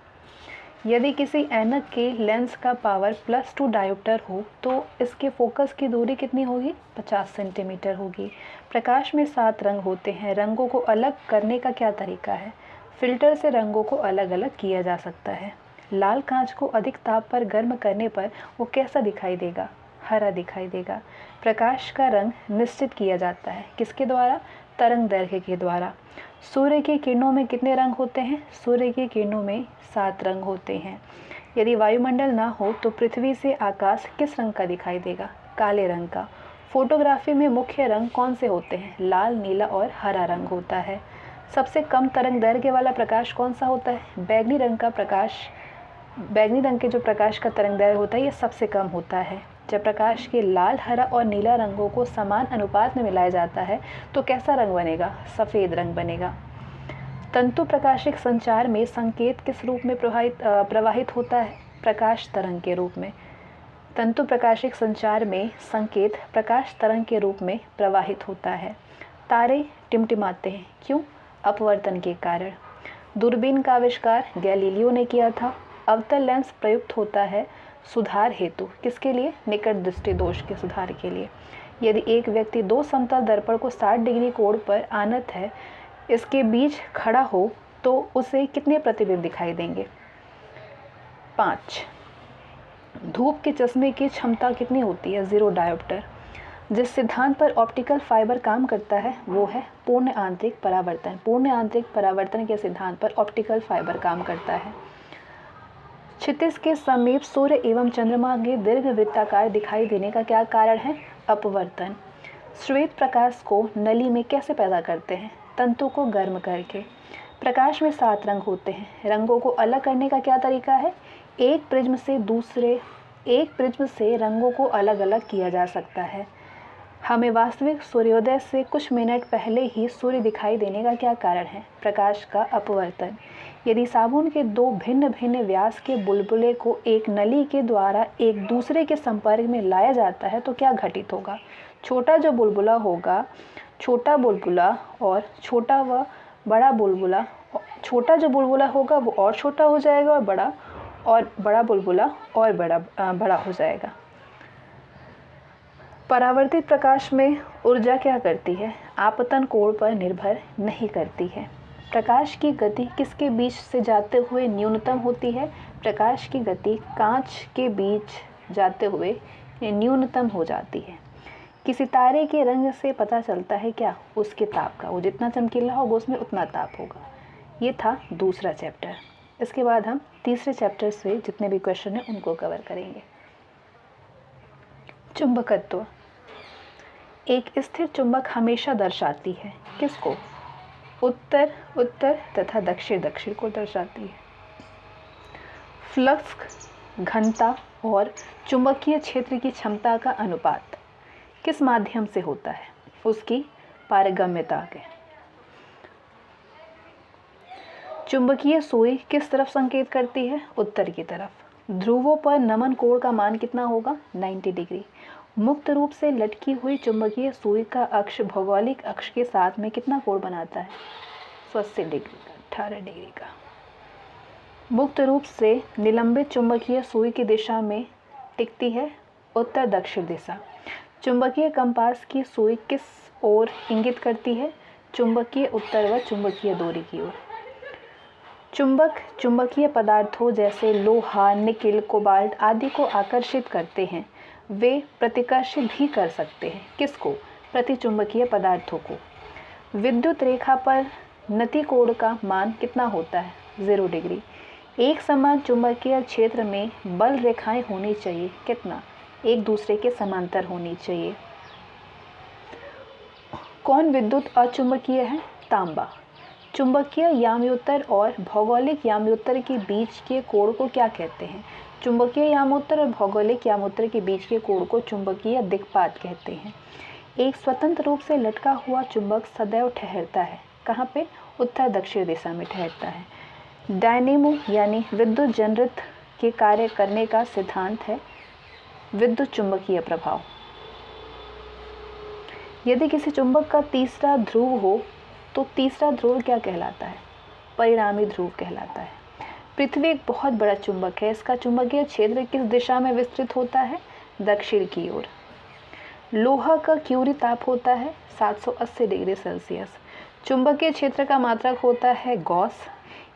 यदि किसी ऐनक के लेंस का पावर +2 डायोप्टर हो तो इसके फोकस की दूरी कितनी होगी? 50 सेंटीमीटर होगी। प्रकाश में 7 रंग होते हैं। रंगों को अलग करने का क्या तरीका है? फिल्टर से रंगों को अलग अलग किया जा सकता है। लाल कांच को अधिक ताप पर गर्म करने पर वो कैसा दिखाई देगा? हरा दिखाई देगा। प्रकाश का रंग निश्चित किया जाता है किसके द्वारा? तरंग दैर्घ्य के द्वारा। सूर्य की किरणों में कितने रंग होते हैं? सूर्य की किरणों में 7 रंग होते हैं। यदि वायुमंडल ना हो तो पृथ्वी से आकाश किस रंग का दिखाई देगा? काले रंग का। फोटोग्राफी में मुख्य रंग कौन से होते हैं? लाल, नीला और हरा रंग होता है। सबसे कम तरंग दैर्घ्य वाला प्रकाश कौन सा होता है? बैगनी रंग का प्रकाश। बैगनी रंग के जो प्रकाश का तरंग दैर्घ्य होता है ये सबसे कम होता है। जब प्रकाश के लाल, हरा और नीला रंगों को समान अनुपात में मिलाया जाता है तो कैसा रंग बनेगा? सफ़ेद रंग बनेगा। तंतु प्रकाशिक संचार में संकेत किस रूप में प्रवाहित होता है? प्रकाश तरंग के रूप में। तंतु प्रकाशिक संचार में संकेत प्रकाश तरंग के रूप में प्रवाहित होता है। तारे टिमटिमाते हैं क्यों? अपवर्तन के कारण। दूरबीन का आविष्कार गैलीलियो ने किया था। अवतल लेंस प्रयुक्त होता है सुधार हेतु। किसके लिए? निकट दृष्टि दोष के सुधार के लिए। यदि एक व्यक्ति दो समतल दर्पण को 60 डिग्री कोण पर आनत है इसके बीच खड़ा हो तो उसे कितने प्रतिबिंब दिखाई देंगे? 5। धूप के चश्मे की क्षमता कितनी होती है? 0 डायोप्टर। जिस सिद्धांत पर ऑप्टिकल फाइबर काम करता है वो है पूर्ण आंतरिक परावर्तन। पूर्ण आंतरिक परावर्तन के सिद्धांत पर ऑप्टिकल फाइबर काम करता है। क्षितिज के समीप सूर्य एवं चंद्रमा के दीर्घ वृत्ताकार दिखाई देने का क्या कारण है? अपवर्तन। श्वेत प्रकाश को नली में कैसे पैदा करते हैं? तंतु को गर्म करके। प्रकाश में 7 रंग होते हैं। रंगों को अलग करने का क्या तरीका है? एक प्रिज्म से रंगों को अलग अलग किया जा सकता है। हमें वास्तविक सूर्योदय से कुछ मिनट पहले ही सूर्य दिखाई देने का क्या कारण है? प्रकाश का अपवर्तन। यदि साबुन के दो भिन्न भिन्न व्यास के बुलबुले को एक नली के द्वारा एक दूसरे के संपर्क में लाया जाता है तो क्या घटित होगा? छोटा जो बुलबुला होगा, छोटा बुलबुला और छोटा व बड़ा बुलबुला, छोटा जो बुलबुला होगा वो और छोटा हो जाएगा और बड़ा बुलबुला और बड़ा हो जाएगा। परावर्तित प्रकाश में ऊर्जा क्या करती है? आपतन कोण पर निर्भर नहीं करती है। प्रकाश की गति किसके बीच से जाते हुए न्यूनतम होती है? प्रकाश की गति कांच के बीच जाते हुए न्यूनतम हो जाती है। किसी तारे के रंग से पता चलता है क्या? उसके ताप का। वो जितना चमकीला होगा उसमें उतना ताप होगा। ये था दूसरा चैप्टर। इसके बाद हम तीसरे चैप्टर से जितने भी क्वेश्चन हैं उनको कवर करेंगे। चुंबकत्व। एक स्थिर चुंबक हमेशा दर्शाती है किसको? उत्तर उत्तर तथा दक्षिण दक्षिण को दर्शाती है। फ्लक्स घनता और चुंबकीय क्षेत्र की क्षमता का अनुपात किस माध्यम से होता है? उसकी पारगम्यता के। चुंबकीय सुई किस तरफ संकेत करती है? उत्तर की तरफ। ध्रुवों पर नमन कोण का मान कितना होगा? 90 डिग्री। मुक्त रूप से लटकी हुई चुंबकीय सुई का अक्ष भौगोलिक अक्ष के साथ में कितना कोण बनाता है? 180 डिग्री का, 18 डिग्री का। मुक्त रूप से निलंबित चुंबकीय सुई की दिशा में टिकती है उत्तर दक्षिण दिशा। चुंबकीय कंपास की सुई किस ओर इंगित करती है? चुंबकीय उत्तर व चुंबकीय दूरी की ओर। चुंबक चुंबकीय पदार्थों जैसे लोहा, निकिल, कोबाल्ट आदि को आकर्षित करते हैं। वे प्रतिकर्षित भी कर सकते हैं किसको? प्रतिचुंबकीय पदार्थों को। विद्युत रेखा पर नति कोण का मान कितना होता है? 0 डिग्री। एक समान चुंबकीय क्षेत्र में बल रेखाएं होनी चाहिए कितना? एक दूसरे के समांतर होनी चाहिए। कौन विद्युत अचुंबकीय है? तांबा। चुंबकीय याम्योत्तर और भौगोलिक याम्योत्तर के बीच के कोण को क्या कहते हैं? चुंबकीय यामोत्तर और भौगोलिक यामोत्तर के बीच के कोण को चुंबकीय दिक्पात कहते हैं। एक स्वतंत्र रूप से लटका हुआ चुंबक सदैव ठहरता है कहाँ पे? उत्तर दक्षिण दिशा में ठहरता है। डायनेमो यानी विद्युत जनरित के कार्य करने का सिद्धांत है विद्युत चुंबकीय प्रभाव। यदि किसी चुंबक का तीसरा ध्रुव हो तो तीसरा ध्रुव क्या कहलाता है? परिणामी ध्रुव कहलाता है। पृथ्वी एक बहुत बड़ा चुंबक है। इसका चुंबकीय क्षेत्र किस दिशा में विस्तृत होता है? दक्षिण की ओर। लोहा का क्यूरी ताप होता है 780 डिग्री सेल्सियस। चुंबकीय क्षेत्र का मात्रक होता है गॉस।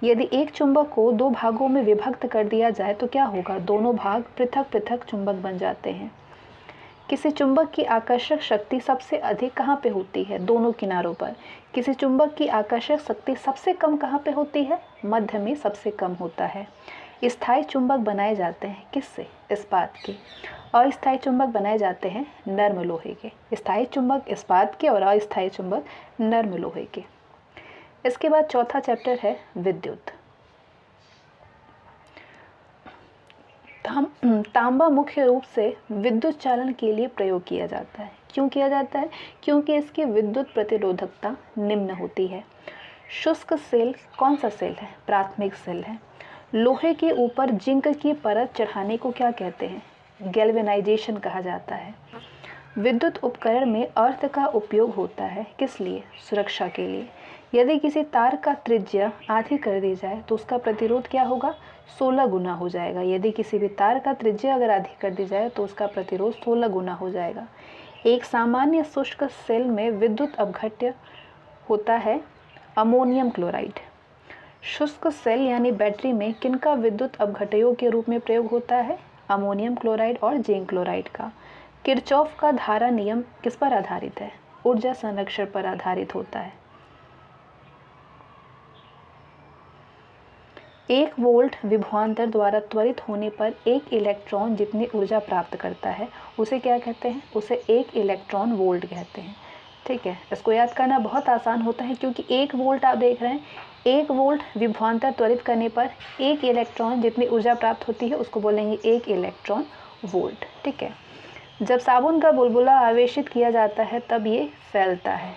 यदि एक चुंबक को दो भागों में विभक्त कर दिया जाए तो क्या होगा? दोनों भाग पृथक पृथक चुंबक बन जाते हैं। किसी चुंबक की आकर्षक शक्ति सबसे अधिक कहाँ पे होती है? दोनों किनारों पर। किसी चुंबक की आकर्षक शक्ति सबसे कम कहाँ पे होती है? मध्य में सबसे कम होता है। स्थायी चुंबक बनाए जाते हैं किससे? इस्पात के। अस्थायी चुंबक बनाए जाते हैं नर्म लोहे के। स्थायी चुंबक इस्पात के और अस्थायी चुंबक नर्म लोहे के। इसके बाद चौथा चैप्टर है विद्युत। तांबा मुख्य रूप से विद्युत चालन के लिए प्रयोग किया जाता है। क्यों किया जाता है? क्योंकि इसकी विद्युत प्रतिरोधकता निम्न होती है। शुष्क सेल कौन सा सेल है? प्राथमिक सेल है। लोहे के ऊपर जिंक की परत चढ़ाने को क्या कहते हैं? गैल्वेनाइजेशन कहा जाता है। विद्युत उपकरण में अर्थ का उपयोग होता है किस लिए? सुरक्षा के लिए। यदि किसी तार का त्रिज्या आधी कर दी जाए तो उसका प्रतिरोध क्या होगा? 16 गुना हो जाएगा। यदि किसी भी तार का त्रिज्या अगर आधी कर दी जाए तो उसका प्रतिरोध 16 गुना हो जाएगा। एक सामान्य शुष्क सेल में विद्युत अपघट्य होता है अमोनियम क्लोराइड। शुष्क सेल यानी बैटरी में किनका विद्युत अपघटयों के रूप में प्रयोग होता है? अमोनियम क्लोराइड और जिंक क्लोराइड का। किरचॉफ का धारा नियम किस पर आधारित है? ऊर्जा संरक्षण पर आधारित होता है। 1 वोल्ट विभवांतर द्वारा त्वरित होने पर एक इलेक्ट्रॉन जितनी ऊर्जा प्राप्त करता है उसे क्या कहते हैं? उसे 1 इलेक्ट्रॉन वोल्ट कहते हैं। ठीक है, इसको याद करना बहुत आसान होता है क्योंकि 1 वोल्ट आप देख रहे हैं 1 वोल्ट विभवांतर त्वरित करने पर 1 इलेक्ट्रॉन जितनी ऊर्जा प्राप्त होती है उसको बोलेंगे 1 इलेक्ट्रॉन वोल्ट। ठीक है। जब साबुन का बुलबुला आवेशित किया जाता है तब ये फैलता है।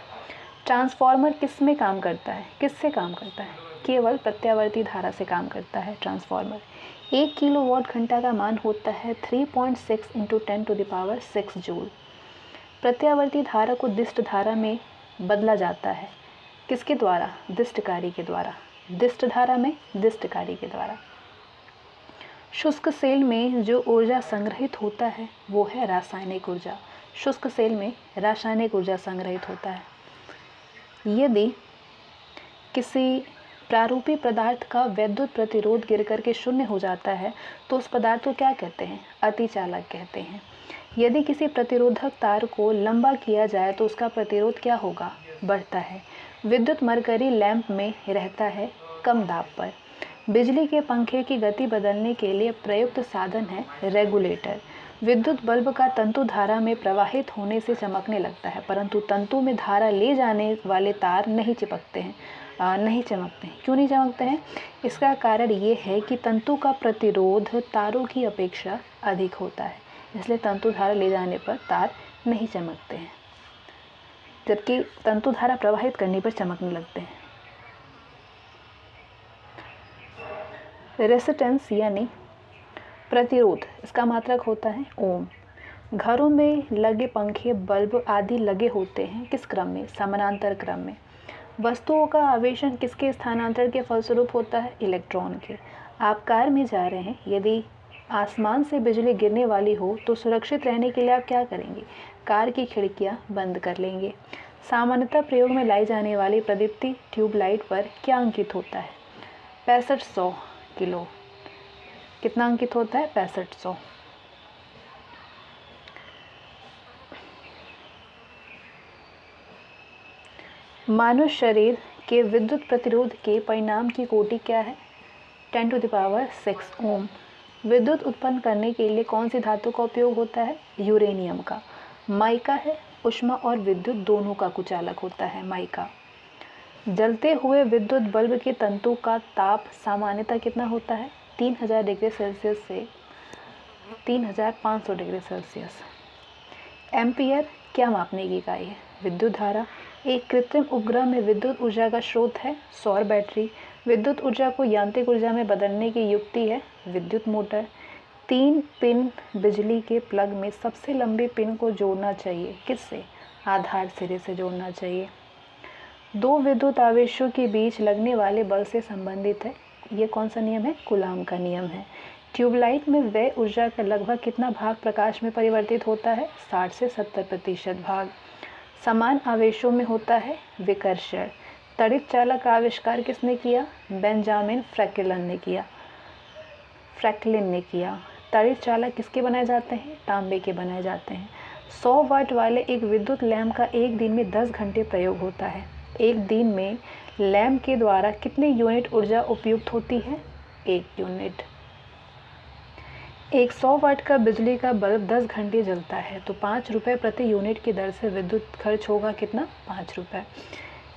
ट्रांसफार्मर किस में काम करता है, किससे काम करता है? केवल प्रत्यावर्ती धारा से काम करता है ट्रांसफार्मर। 1 किलोवाट घंटा का मान होता है 3.6 × 10⁶ जूल। प्रत्यावर्ती धारा को दिष्ट धारा में बदला जाता है किसके द्वारा? दिष्टकारी के द्वारा। दिष्ट धारा में दिष्टकारी के द्वारा। शुष्क सेल में जो ऊर्जा संग्रहित होता है वो है रासायनिक ऊर्जा। शुष्क सेल में रासायनिक ऊर्जा संग्रहित होता है। यदि किसी प्रारूपी पदार्थ का वैद्युत प्रतिरोध गिर करके शून्य हो जाता है तो उस पदार्थ को क्या कहते हैं? अतिचालक कहते हैं। यदि किसी प्रतिरोधक तार को लंबा किया जाए तो उसका प्रतिरोध क्या होगा? बढ़ता है। विद्युत मरकरी लैंप में रहता है कम दाब पर। बिजली के पंखे की गति बदलने के लिए प्रयुक्त साधन है रेगुलेटर। विद्युत बल्ब का तंतु धारा में प्रवाहित होने से चमकने लगता है, परंतु तंतु में धारा ले जाने वाले तार नहीं चमकते हैं। क्यों नहीं चमकते हैं? इसका कारण ये है कि तंतु का प्रतिरोध तारों की अपेक्षा अधिक होता है, इसलिए तंतु धारा ले जाने पर तार नहीं चमकते हैं, जबकि तंतु धारा प्रवाहित करने पर चमकने लगते हैं। रेसिस्टेंस यानी प्रतिरोध, इसका मात्रक होता है ओम। घरों में लगे पंखे, बल्ब आदि लगे होते हैं किस क्रम में? समानांतर क्रम में। वस्तुओं का आवेशन किसके स्थानांतरण के फलस्वरूप होता है? इलेक्ट्रॉन के। आप कार में जा रहे हैं, यदि आसमान से बिजली गिरने वाली हो तो सुरक्षित रहने के लिए आप क्या करेंगे? कार की खिड़कियां बंद कर लेंगे। सामान्यतः प्रयोग में लाई जाने वाली प्रदीप्ति ट्यूबलाइट पर क्या अंकित होता है? 6500 किलो। कितना अंकित होता है? 6500। मानव शरीर के विद्युत प्रतिरोध के परिणाम की कोटि क्या है? 10⁶ ओम। विद्युत उत्पन्न करने के लिए कौन सी धातु का उपयोग होता है? यूरेनियम का। माइका है, ऊष्मा और विद्युत दोनों का कुचालक होता है माइका। जलते हुए विद्युत बल्ब के तंतु का ताप सामान्यतः कितना होता है? 3000 डिग्री सेल्सियस से 3500 डिग्री सेल्सियस। एम्पियर क्या मापने की इकाई है? विद्युत धारा। एक कृत्रिम उपग्रह में विद्युत ऊर्जा का स्रोत है सौर बैटरी। विद्युत ऊर्जा को यांत्रिक ऊर्जा में बदलने की युक्ति है विद्युत मोटर। 3 पिन बिजली के प्लग में सबसे लंबी पिन को जोड़ना चाहिए किससे? आधार सिरे से जोड़ना चाहिए। 2 विद्युत आवेशों के बीच लगने वाले बल से संबंधित है। ये कौन सा नियम है? कूलाम का नियम है। ट्यूबलाइट में व्यय ऊर्जा का लगभग कितना भाग प्रकाश में परिवर्तित होता है? 60 से 70% भाग। समान आवेशों में होता है विकर्षण। तड़ित चालक का आविष्कार किसने किया? बेंजामिन फ्रैंकलिन ने किया। तड़ित चालक किसके बनाए जाते हैं? तांबे के बनाए जाते हैं। 100 वाट वाले एक विद्युत लैंप का एक दिन में 10 घंटे प्रयोग होता है। एक दिन में लैंप के द्वारा कितने यूनिट ऊर्जा उपयुक्त होती है? 1 यूनिट। एक 100 वाट का बिजली का बल्ब 10 घंटे जलता है तो 5 रुपये प्रति यूनिट की दर से विद्युत खर्च होगा कितना? 5 रुपये।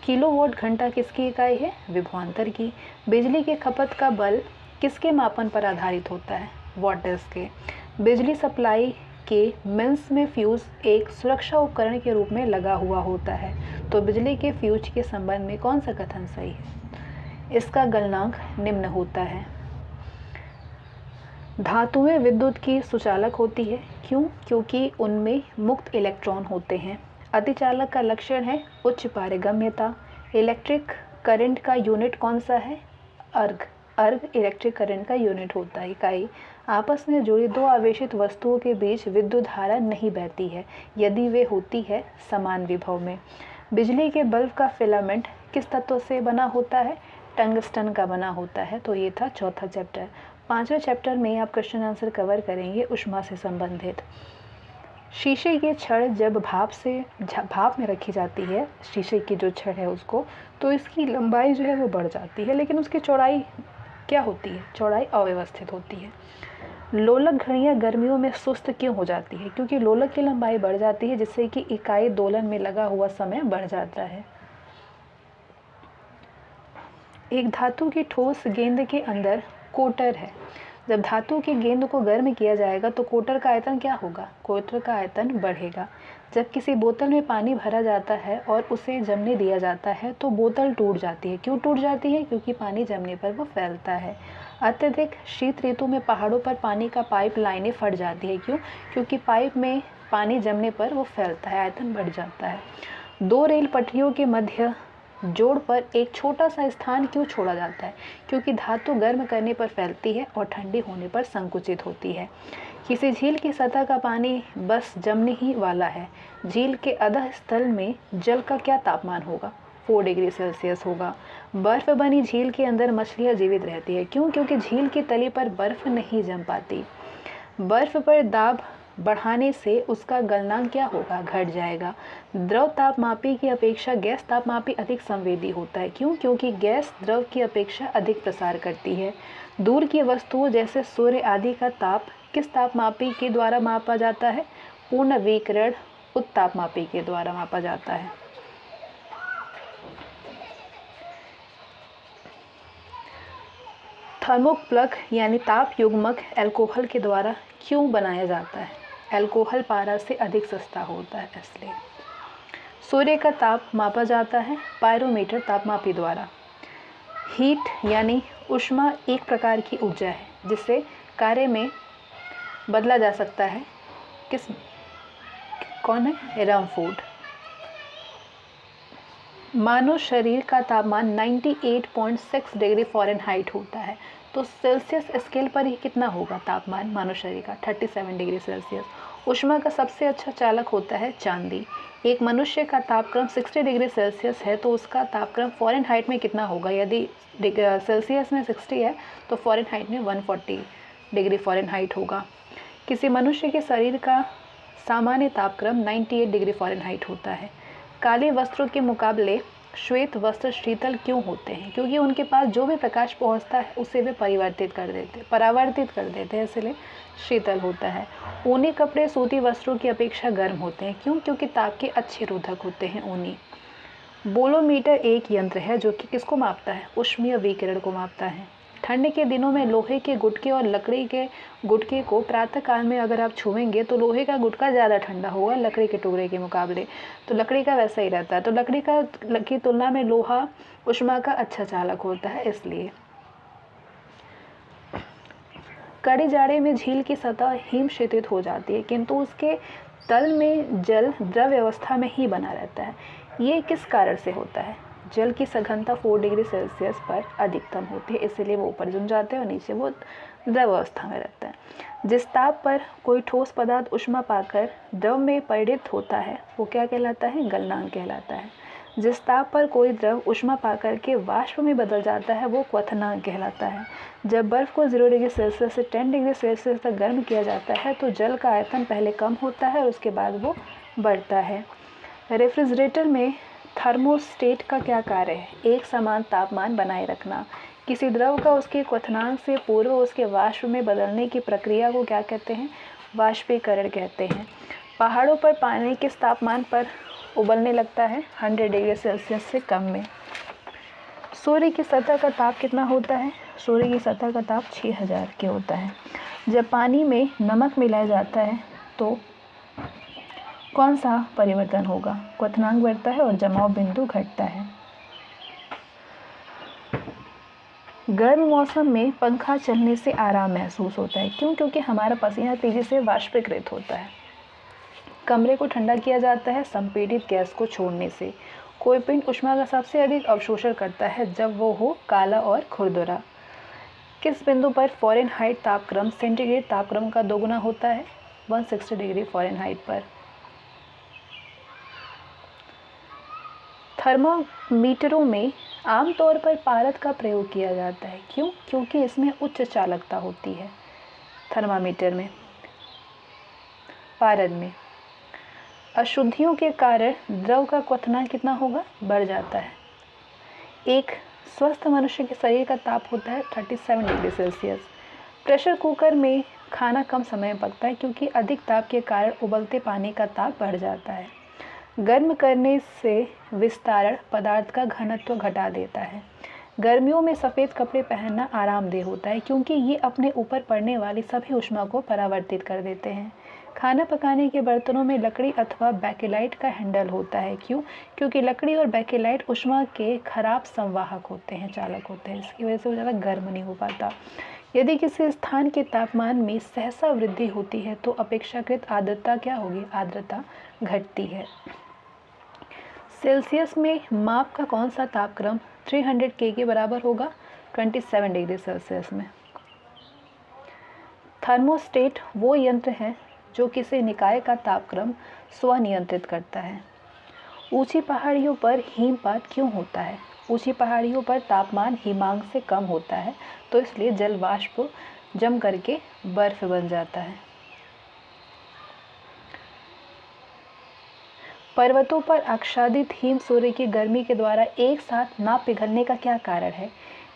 किलोवाट घंटा किसकी इकाई है? विभवांतर की। बिजली के खपत का बल किसके मापन पर आधारित होता है? वॉटेज के। बिजली सप्लाई के मेंस में फ्यूज एक सुरक्षा उपकरण के रूप में लगा हुआ होता है, तो बिजली के फ्यूज के संबंध में कौन सा कथन सही है? इसका गलनांक निम्न होता है। धातुएं विद्युत की सुचालक होती है। क्यों? क्योंकि उनमें मुक्त इलेक्ट्रॉन होते हैं। अतिचालक का लक्षण है उच्च पारगम्यता। इलेक्ट्रिक करंट का यूनिट कौन सा है? अर्ग। अर्ग इलेक्ट्रिक करंट का यूनिट होता है, इकाई। आपस में जुड़ी 2 आवेशित वस्तुओं के बीच विद्युत धारा नहीं बहती है यदि वे होती है समान विभव में। बिजली के बल्ब का फिलामेंट किस तत्व से बना होता है? टंगस्टन का बना होता है। तो ये था चौथा चैप्टर। 5वें चैप्टर में आप क्वेश्चन आंसर कवर करेंगे ऊष्मा से संबंधित। शीशे की छड़ जब भाप में रखी जाती है, शीशे की जो छड़ है उसको, तो इसकी लंबाई जो है वो बढ़ जाती है, लेकिन उसकी चौड़ाई क्या होती है? चौड़ाई अव्यवस्थित होती है। लोलक घड़ियाँ गर्मियों में सुस्त क्यों हो जाती है? क्योंकि लोलक की लंबाई बढ़ जाती है जिससे कि इकाई दोलन में लगा हुआ समय बढ़ जाता है। एक धातु की ठोस गेंद के अंदर कोटर है। जब धातु की गेंद को गर्म किया जाएगा तो कोटर का आयतन क्या होगा? कोटर का आयतन बढ़ेगा। जब किसी बोतल में पानी भरा जाता है और उसे जमने दिया जाता है तो बोतल टूट जाती है। क्यों टूट जाती है? क्योंकि पानी जमने पर वो फैलता है। अत्यधिक शीत ऋतु में पहाड़ों पर पानी का पाइप लाइनें फट जाती है। क्यों? क्योंकि पाइप में पानी जमने पर वो फैलता है, आयतन बढ़ जाता है। दो रेल पटरियों के मध्य जोड़ पर एक छोटा सा स्थान क्यों छोड़ा जाता है? क्योंकि धातु गर्म करने पर फैलती है और ठंडी होने पर संकुचित होती है। किसी झील की सतह का पानी बस जमने ही वाला है। झील के अधः स्थल में जल का क्या तापमान होगा? 4 डिग्री सेल्सियस होगा। बर्फ बनी झील के अंदर मछलियाँ जीवित रहती है। क्यों? क्योंकि झील की तली पर बर्फ नहीं जम पाती। बर्फ पर दाब बढ़ाने से उसका गलनांक क्या होगा? घट जाएगा। द्रव तापमापी की अपेक्षा गैस तापमापी अधिक संवेदी होता है। क्यों? क्योंकि गैस द्रव की अपेक्षा अधिक प्रसार करती है। दूर की वस्तुओं जैसे सूर्य आदि का ताप किस तापमापी के द्वारा मापा जाता है? पूर्ण विकिरण उत्तापमापी के द्वारा मापा जाता है। थर्मोप्लग यानी ताप युग्मक अल्कोहल के द्वारा क्यों बनाया जाता है? अल्कोहल पारा से अधिक सस्ता होता है इसलिए। सूर्य का ताप मापा जाता है पायरोमीटर तापमापी द्वारा। हीट यानी ऊष्मा एक प्रकार की ऊर्जा है जिसे कार्य में बदला जा सकता है। कौन है? रमफोर्ड। मानव शरीर का तापमान 98.6 डिग्री फ़ारेनहाइट होता है। तो सेल्सियस स्केल पर ही कितना होगा तापमान मानव शरीर का? 37 डिग्री सेल्सियस। ऊष्मा का सबसे अच्छा चालक होता है चांदी। एक मनुष्य का तापक्रम 60 डिग्री सेल्सियस है तो उसका तापक्रम फ़ारेनहाइट में कितना होगा? यदि सेल्सियस में 60 है तो फ़ारेनहाइट में 140 डिग्री फ़ारेनहाइट होगा। किसी मनुष्य के शरीर का सामान्य तापक्रम 98 डिग्री फ़ारेनहाइट होता है। काले वस्त्रों के मुकाबले श्वेत वस्त्र शीतल क्यों होते हैं? क्योंकि उनके पास जो भी प्रकाश पहुंचता है उसे वे परावर्तित कर देते हैं, इसलिए शीतल होता है। ऊनी कपड़े सूती वस्त्रों की अपेक्षा गर्म होते हैं। क्यों? क्योंकि ताप के अच्छे रोधक होते हैं ऊनी। बोलोमीटर एक यंत्र है जो कि किसको मापता है? ऊष्मीय विकिरण को मापता है। ठंड के दिनों में लोहे के गुटके और लकड़ी के गुटके को प्रातः काल में अगर आप छुएंगे तो लोहे का गुटका ज़्यादा ठंडा होगा लकड़ी के टुकड़े के मुकाबले। तो लकड़ी का वैसा ही रहता है। तो लकड़ी की तुलना में लोहा ऊष्मा का अच्छा चालक होता है इसलिए। कड़े जाड़े में झील की सतह हिमशीतित हो जाती है किंतु उसके तल में जल द्रव अवस्था में ही बना रहता है। ये किस कारण से होता है? जल की सघनता 4 डिग्री सेल्सियस पर अधिकतम होती है, इसलिए वो ऊपर जम जाते हैं और नीचे वो द्रव अवस्था में रहता है। जिस ताप पर कोई ठोस पदार्थ ऊष्मा पाकर द्रव में परिणत होता है वो क्या कहलाता है? गलनांक कहलाता है। जिस ताप पर कोई द्रव ऊष्मा पाकर के वाष्प में बदल जाता है वो क्वथनांक कहलाता है। जब बर्फ़ को 0 डिग्री सेल्सियस से 10 डिग्री सेल्सियस तक गर्म किया जाता है तो जल का आयतन पहले कम होता है और उसके बाद वो बढ़ता है। रेफ्रिजरेटर में थर्मोस्टेट का क्या कार्य है? एक समान तापमान बनाए रखना। किसी द्रव का उसके क्वथनांक से पूर्व उसके वाष्प में बदलने की प्रक्रिया को क्या कहते हैं? वाष्पीकरण कहते हैं। पहाड़ों पर पानी किस तापमान पर उबलने लगता है? 100 डिग्री सेल्सियस से कम में। सूर्य की सतह का ताप कितना होता है? सूर्य की सतह का ताप 6000 के होता है। जब पानी में नमक मिलाया जाता है तो कौन सा परिवर्तन होगा? क्वथनांक बढ़ता है और जमाव बिंदु घटता है। गर्म मौसम में पंखा चलने से आराम महसूस होता है। क्यों? क्योंकि हमारा पसीना तेजी से वाष्पीकृत होता है। कमरे को ठंडा किया जाता है संपीड़ित गैस को छोड़ने से। कोई पिंड ऊष्मा का सबसे अधिक अवशोषण करता है जब वो हो काला और खुरदुरा। किस बिंदु पर फ़ारेनहाइट तापक्रम सेंटीग्रेड तापक्रम का दोगुना होता है? 160 डिग्री फ़ारेनहाइट पर। थर्मामीटरों में आमतौर पर पारद का प्रयोग किया जाता है। क्यों? क्योंकि इसमें उच्च चालकता होती है। थर्मामीटर में पारद में अशुद्धियों के कारण द्रव का क्वथनांक कितना होगा? बढ़ जाता है। एक स्वस्थ मनुष्य के शरीर का ताप होता है 37 डिग्री सेल्सियस। प्रेशर कुकर में खाना कम समय में पकता है क्योंकि अधिक ताप के कारण उबलते पानी का ताप बढ़ जाता है। गर्म करने से विस्तारण पदार्थ का घनत्व घटा देता है। गर्मियों में सफ़ेद कपड़े पहनना आरामदेह होता है क्योंकि ये अपने ऊपर पड़ने वाली सभी ऊष्मा को परावर्तित कर देते हैं। खाना पकाने के बर्तनों में लकड़ी अथवा बेकेलाइट का हैंडल होता है। क्यों? क्योंकि लकड़ी और बेकेलाइट ऊष्मा के खराब संवाहक होते हैं, चालक होते हैं। इसकी वजह से वो ज़्यादा गर्म नहीं हो पाता। यदि किसी स्थान के तापमान में सहसा वृद्धि होती है तो अपेक्षाकृत आर्द्रता क्या होगी? आर्द्रता घटती है। सेल्सियस में माप का कौन सा तापक्रम 300 K के बराबर होगा? 27 डिग्री सेल्सियस में। थर्मोस्टेट वो यंत्र है जो किसी निकाय का तापक्रम स्वनियंत्रित करता है। ऊंची पहाड़ियों पर हिमपात क्यों होता है? ऊंची पहाड़ियों पर तापमान हिमांक से कम होता है तो इसलिए जल वाष्प जम करके बर्फ बन जाता है। पर्वतों पर आच्छादित हिम सूर्य की गर्मी के द्वारा एक साथ ना पिघलने का क्या कारण है?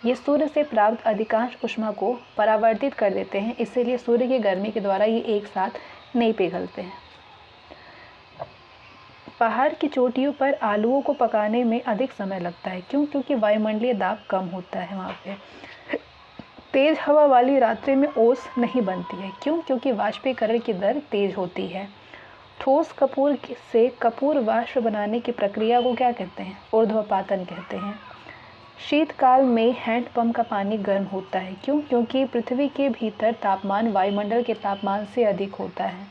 ये सूर्य से प्राप्त अधिकांश ऊष्मा को परावर्तित कर देते हैं, इसीलिए सूर्य की गर्मी के द्वारा ये एक साथ नहीं पिघलते हैं। पहाड़ की चोटियों पर आलूओं को पकाने में अधिक समय लगता है। क्यों? क्योंकि वायुमंडलीय दाब कम होता है वहाँ पे। तेज हवा वाली रात्रि में ओस नहीं बनती है। क्यों? क्योंकि वाष्पीकरण की दर तेज होती है। ठोस कपूर से कपूर वाष्प बनाने की प्रक्रिया को क्या कहते हैं? ऊर्ध्वपातन कहते हैं। शीतकाल में हैंडपंप का पानी गर्म होता है। क्यों? क्योंकि पृथ्वी के भीतर तापमान वायुमंडल के तापमान से अधिक होता है।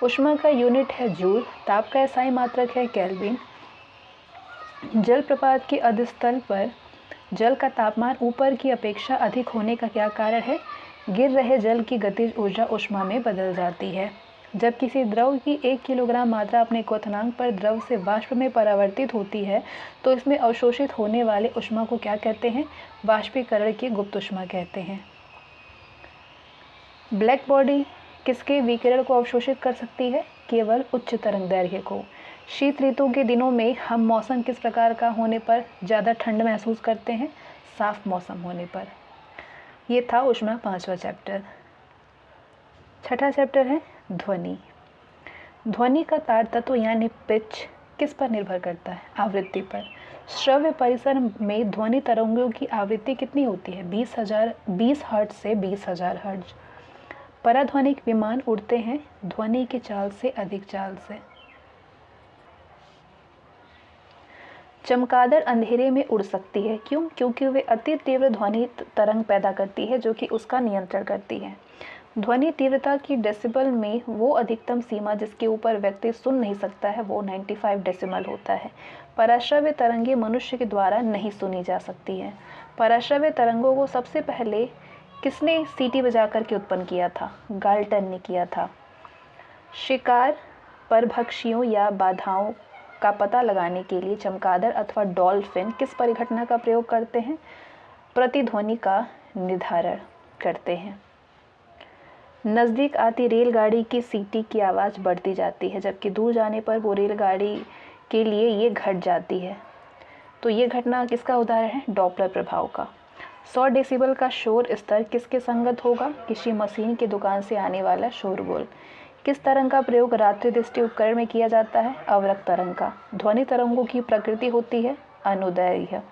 ऊष्मा का यूनिट है जूल। ताप का एसआई मात्रक है केल्विन। जलप्रपात के अधस्थल पर जल का तापमान ऊपर की अपेक्षा अधिक होने का क्या कारण है? गिर रहे जल की गतिज ऊर्जा ऊष्मा में बदल जाती है। जब किसी द्रव की 1 किलोग्राम मात्रा अपने क्वथनांक पर द्रव से वाष्प में परावर्तित होती है तो इसमें अवशोषित होने वाले ऊष्मा को क्या कहते हैं? वाष्पीकरण की गुप्त ऊष्मा कहते हैं। ब्लैक बॉडी किसके विकिरण को अवशोषित कर सकती है? केवल उच्च तरंग दैर्घ्य को। शीत ऋतु के दिनों में हम मौसम किस प्रकार का होने पर ज़्यादा ठंड महसूस करते हैं? साफ मौसम होने पर। ये था ऊष्मा 5वां चैप्टर। छठा चैप्टर है ध्वनि। ध्वनि का तार तत्व यानी पिच किस पर निर्भर करता है? आवृत्ति पर। श्रव्य परिसर में ध्वनि तरंगों की आवृत्ति कितनी होती है? 20 हर्ट्ज से 20,000 हर्ट्ज। पराध्वनिक विमान उड़ते हैं ध्वनि की चाल से अधिक चाल से। चमगादड़ अंधेरे में उड़ सकती है। क्यों? क्योंकि वे अति तीव्र ध्वनि तरंग पैदा करती है जो कि उसका नियंत्रण करती है। ध्वनि तीव्रता की डेसिबल में वो अधिकतम सीमा जिसके ऊपर व्यक्ति सुन नहीं सकता है वो 95 डेसिबल होता है। पराश्रव्य तरंगें मनुष्य के द्वारा नहीं सुनी जा सकती हैं। पराश्रव्य तरंगों को सबसे पहले किसने सीटी बजा करके उत्पन्न किया था? गाल्टन ने किया था। शिकार परभक्षियों या बाधाओं का पता लगाने के लिए चमगादड़ अथवा डॉल्फिन किस परिघटना का प्रयोग करते हैं? प्रतिध्वनि का निर्धारण करते हैं। नज़दीक आती रेलगाड़ी की सीटी की आवाज़ बढ़ती जाती है जबकि दूर जाने पर वो रेलगाड़ी के लिए ये घट जाती है। तो ये घटना किसका उदाहरण है? डॉपलर प्रभाव का। 100 डेसिबल का शोर स्तर किसके संगत होगा? किसी मशीन की दुकान से आने वाला शोरगुल। किस तरंग का प्रयोग रात्रि दृष्टि उपकरण में किया जाता है? अवरक्त तरंग का। ध्वनि तरंगों की प्रकृति होती है अनुदैर्घ्य।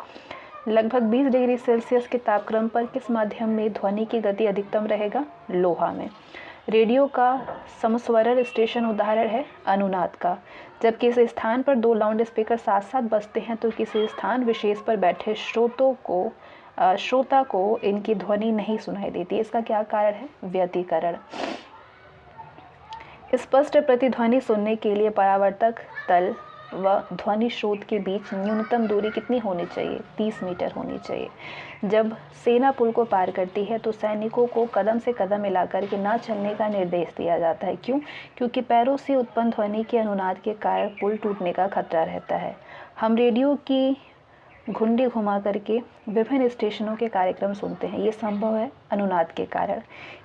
लगभग 20 डिग्री सेल्सियस के तापक्रम पर किस माध्यम में ध्वनि की गति अधिकतम रहेगा? लोहा में। रेडियो का समस्वरण स्टेशन उदाहरण है अनुनाद का। जब किसी स्थान पर 2 लाउड स्पीकर साथ साथ बजते हैं तो किसी स्थान विशेष पर बैठे श्रोता को इनकी ध्वनि नहीं सुनाई देती। इसका क्या कारण है? व्यतिकरण। स्पष्ट प्रतिध्वनि सुनने के लिए परावर्तक तल व ध्वनि स्रोत के बीच न्यूनतम दूरी कितनी होनी चाहिए? 30 मीटर होनी चाहिए। जब सेना पुल को पार करती है तो सैनिकों को कदम से कदम मिलाकर के ना चलने का निर्देश दिया जाता है। क्यों? क्योंकि पैरों से उत्पन्न ध्वनि के अनुनाद के कारण पुल टूटने का खतरा रहता है। हम रेडियो की घुंडी घुमा करके विभिन्न स्टेशनों के कार्यक्रम सुनते हैं। ये संभव है अनुनाद के कारण।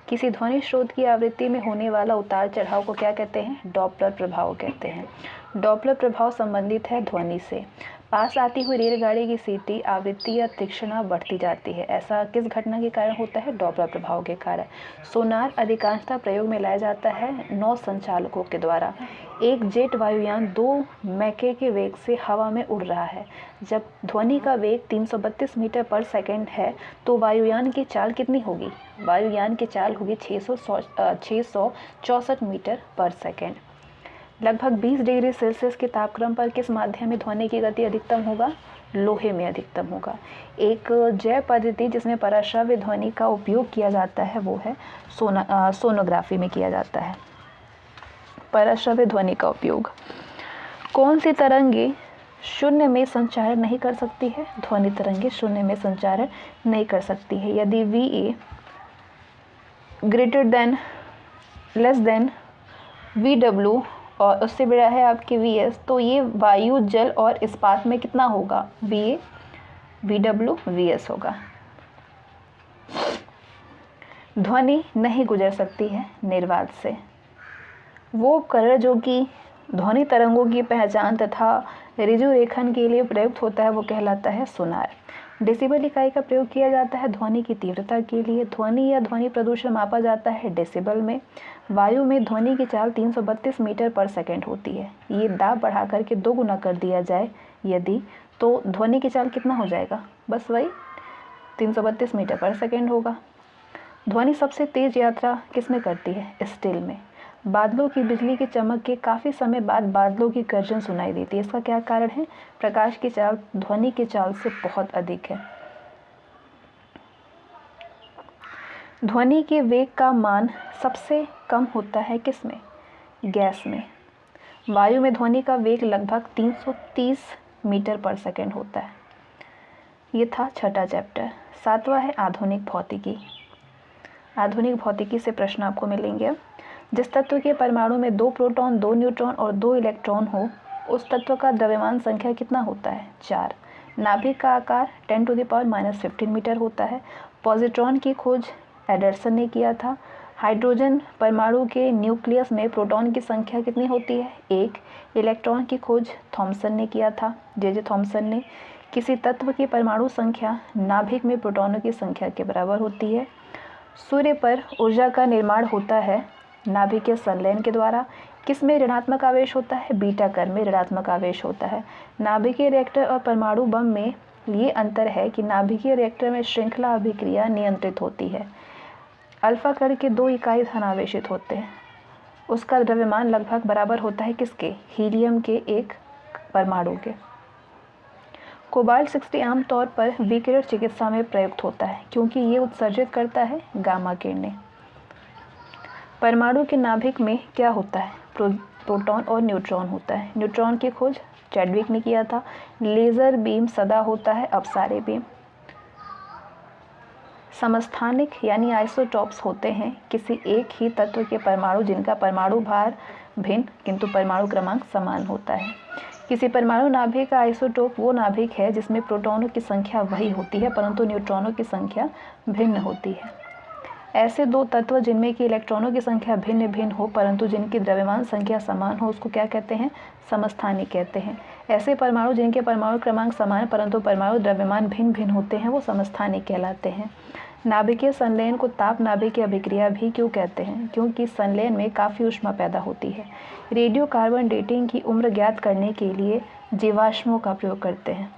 किसी ध्वनि स्रोत की आवृत्ति में होने वाला उतार चढ़ाव को क्या कहते हैं? डॉपलर प्रभाव कहते हैं। डॉपलर प्रभाव संबंधित है ध्वनि से। पास आती हुई रेलगाड़ी की सीटी आवृत्ति या तीक्ष्णता बढ़ती जाती है। ऐसा किस घटना के कारण होता है? डॉपलर प्रभाव के कारण। सोनार अधिकांशतः प्रयोग में लाया जाता है नौ संचालकों के द्वारा। एक जेट वायुयान 2 मैके के वेग से हवा में उड़ रहा है। जब ध्वनि का वेग 332 मीटर पर सेकंड है तो वायुयान की चाल कितनी होगी? वायुयान की चाल होगी 664 मीटर पर सेकंड। लगभग 20 डिग्री सेल्सियस के तापक्रम पर किस माध्यम में ध्वनि की गति अधिकतम होगा? लोहे में अधिकतम होगा। एक जैव पद्धति जिसमें पराश्रव्य ध्वनि का उपयोग किया जाता है वो है सोनोग्राफी में किया जाता है पराश्रव्य ध्वनि का उपयोग। कौन सी तरंगे शून्य में संचारण नहीं कर सकती है? ध्वनि तरंगे शून्य में संचारण नहीं कर सकती है। यदि VA greater than less than VW और उससे बड़ा है आपके VS, तो ये वायु, जल और इस्पात में कितना होगा? VA VW VS होगा। ध्वनि नहीं गुजर सकती है निर्वात से। वो उपकरण जो कि ध्वनि तरंगों की पहचान तथा ऋजु रेखन के लिए प्रयुक्त होता है वो कहलाता है सोनार। डेसिबल इकाई का प्रयोग किया जाता है ध्वनि की तीव्रता के लिए। ध्वनि या ध्वनि प्रदूषण मापा जाता है डेसिबल में। वायु में ध्वनि की चाल 332 मीटर पर सेकंड होती है। ये दाब बढ़ा करके 2 गुना कर दिया जाए यदि, तो ध्वनि की चाल कितना हो जाएगा? बस वही 332 मीटर पर सेकंड होगा। ध्वनि सबसे तेज यात्रा किस में करती है? स्टील में। बादलों की बिजली की चमक के काफ़ी समय बाद बादलों की गर्जन सुनाई देती है। इसका क्या कारण है? प्रकाश की चाल ध्वनि की चाल से बहुत अधिक है। ध्वनि के वेग का मान सबसे कम होता है किस में? गैस में। वायु में ध्वनि का वेग लगभग 330 मीटर पर सेकंड होता है। ये था छठा चैप्टर। 7वां है आधुनिक भौतिकी। आधुनिक भौतिकी से प्रश्न आपको मिलेंगे। जिस तत्व के परमाणु में 2 प्रोटॉन, 2 न्यूट्रॉन और 2 इलेक्ट्रॉन हो उस तत्व का द्रव्यमान संख्या कितना होता है? 4। नाभिक का आकार 10⁻⁻15 मीटर होता है। पॉजिट्रॉन की खोज एंडरसन ने किया था। हाइड्रोजन परमाणु के न्यूक्लियस में प्रोटॉन की संख्या कितनी होती है? 1। इलेक्ट्रॉन की खोज थॉमसन ने किया था, जे थॉमसन ने। किसी तत्व की परमाणु संख्या नाभिक में प्रोटॉनों की संख्या के बराबर होती है। सूर्य पर ऊर्जा का निर्माण होता है नाभिकीय संलयन के द्वारा। किस में ऋणात्मक आवेश होता है? बीटा कण में ऋणात्मक आवेश होता है। नाभिकीय रिएक्टर और परमाणु बम में ये अंतर है कि नाभिकीय रिएक्टर में श्रृंखला अभिक्रिया नियंत्रित होती है। अल्फा कण के 2 इकाई धनावेशित होते हैं। उसका द्रव्यमान लगभग बराबर होता है किसके? हीलियम के 1 परमाणु के। कोबाल्ट 60 आमतौर पर विकिरण चिकित्सा में प्रयुक्त होता है क्योंकि ये उत्सर्जित करता है गामा किरणें। परमाणु के नाभिक में क्या होता है? प्रोटॉन और न्यूट्रॉन होता है। न्यूट्रॉन की खोज चैडविक ने किया था। लेज़र बीम सदा होता है अपसारी बीम। समस्थानिक यानी आइसोटॉप्स होते हैं किसी एक ही तत्व के परमाणु जिनका परमाणु भार भिन्न किंतु परमाणु क्रमांक समान होता है। किसी परमाणु नाभिक का आइसोटोप वो नाभिक है जिसमें प्रोटॉनों की संख्या वही होती है परंतु न्यूट्रॉनों की संख्या भिन्न होती है। ऐसे 2 तत्व जिनमें कि इलेक्ट्रॉनों की संख्या भिन्न भिन्न हो परंतु जिनकी द्रव्यमान संख्या समान हो उसको क्या कहते हैं? समस्थानिक कहते हैं। ऐसे परमाणु जिनके परमाणु क्रमांक समान परंतु परमाणु द्रव्यमान भिन्न भिन्न होते हैं वो समस्थानिक कहलाते हैं। नाभिकीय संलयन को ताप नाभिकीय अभिक्रिया भी क्यों कहते हैं? क्योंकि संलयन में काफ़ी ऊष्मा पैदा होती है। रेडियो कार्बन डेटिंग की उम्र ज्ञात करने के लिए जीवाश्मों का प्रयोग करते हैं।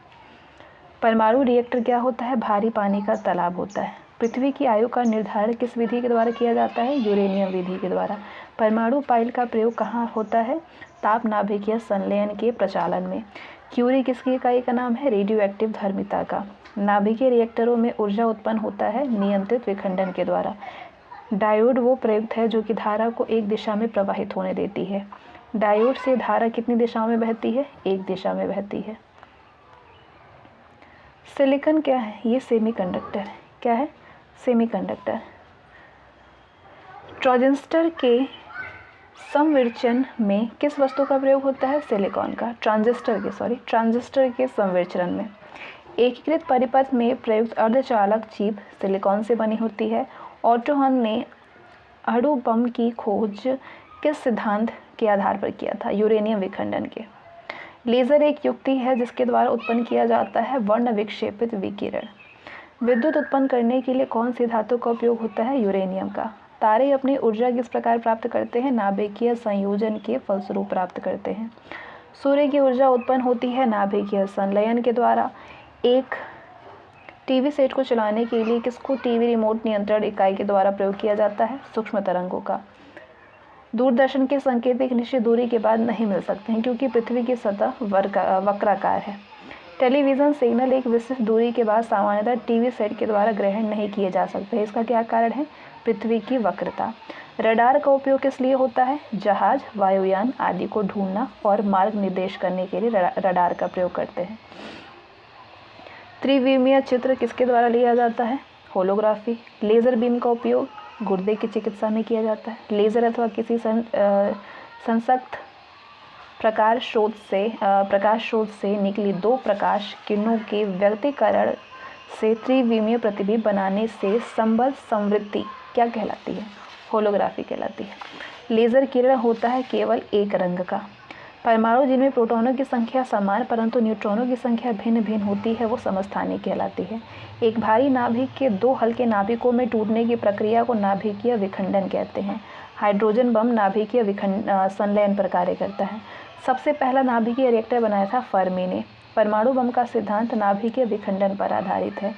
परमाणु रिएक्टर क्या होता है? भारी पानी का तालाब होता है। पृथ्वी की आयु का निर्धारण किस विधि के द्वारा किया जाता है? यूरेनियम विधि के द्वारा। परमाणु पाइल का प्रयोग कहाँ होता है? ताप नाभिकीय संलयन के प्रचालन में। क्यूरी किसकी इकाई का नाम है? रेडियो एक्टिव धर्मिता का। नाभिकीय रिएक्टरों में ऊर्जा उत्पन्न होता है नियंत्रित विखंडन के द्वारा। डायोड वो प्रयुक्त है जो कि धारा को एक दिशा में प्रवाहित होने देती है। डायोड से धारा कितनी दिशाओं में बहती है? एक दिशा में बहती है। सिलिकॉन क्या है? ये सेमीकंडक्टर है। क्या है? सेमीकंडक्टर। ट्रांजिस्टर के संविचरण में किस वस्तु का प्रयोग होता है? सिलिकॉन का। ट्रांजिस्टर के संविचरण में। एकीकृत परिपथ में प्रयुक्त अर्धचालक चिप सिलिकॉन से बनी होती है। ऑटो हन ने अणु बम की खोज किस सिद्धांत के आधार पर किया था? यूरेनियम विखंडन के। लेज़र एक युक्ति है जिसके द्वारा उत्पन्न किया जाता है वर्ण विक्षेपित विकिरण। विद्युत उत्पन्न करने के लिए कौन सी धातु का उपयोग होता है? यूरेनियम का। तारे अपनी ऊर्जा किस प्रकार प्राप्त करते हैं? नाभिकीय संयोजन के फलस्वरूप प्राप्त करते हैं। सूर्य की ऊर्जा उत्पन्न होती है नाभिकीय संलयन के द्वारा। एक टीवी सेट को चलाने के लिए किसको टीवी रिमोट नियंत्रण इकाई के द्वारा प्रयोग किया जाता है? सूक्ष्म तरंगों का। दूरदर्शन के संकेत एक निश्चित दूरी के बाद नहीं मिल सकते हैं क्योंकि पृथ्वी की सतह वक्राकार है। टेलीविज़न सिग्नल एक विशिष्ट दूरी के बाद सामान्यतः टीवी सेट के द्वारा ग्रहण नहीं किए जा सकते। इसका क्या कारण है? पृथ्वी की वक्रता। रडार का उपयोग किस लिए होता है? जहाज, वायुयान आदि को ढूंढना और मार्ग निर्देश करने के लिए रडार का प्रयोग करते हैं। त्रिविमीय चित्र किसके द्वारा लिया जाता है? होलोग्राफी। लेज़र बीम का उपयोग गुर्दे की चिकित्सा में किया जाता है। लेज़र अथवा किसी संसक्त प्रकाश स्रोत से निकली दो प्रकाश किरणों के व्यतिकरण से त्रिविमीय प्रतिबिंब बनाने से संबद्ध संवृत्ति क्या कहलाती है? होलोग्राफी कहलाती है। लेज़र किरण होता है केवल एक रंग का। परमाणु जिनमें प्रोटॉनों की संख्या समान परंतु न्यूट्रॉनों की संख्या भिन्न भिन्न होती है वो समस्थानिक कहलाती है। एक भारी नाभिक के दो हल्के नाभिकों में टूटने की प्रक्रिया को नाभिकीय विखंडन कहते हैं। हाइड्रोजन बम नाभिकीय संलयन पर कार्य करता है। सबसे पहला नाभिकीय रिएक्टर बनाया था फर्मी ने। परमाणु बम का सिद्धांत नाभिकीय विखंडन पर आधारित है।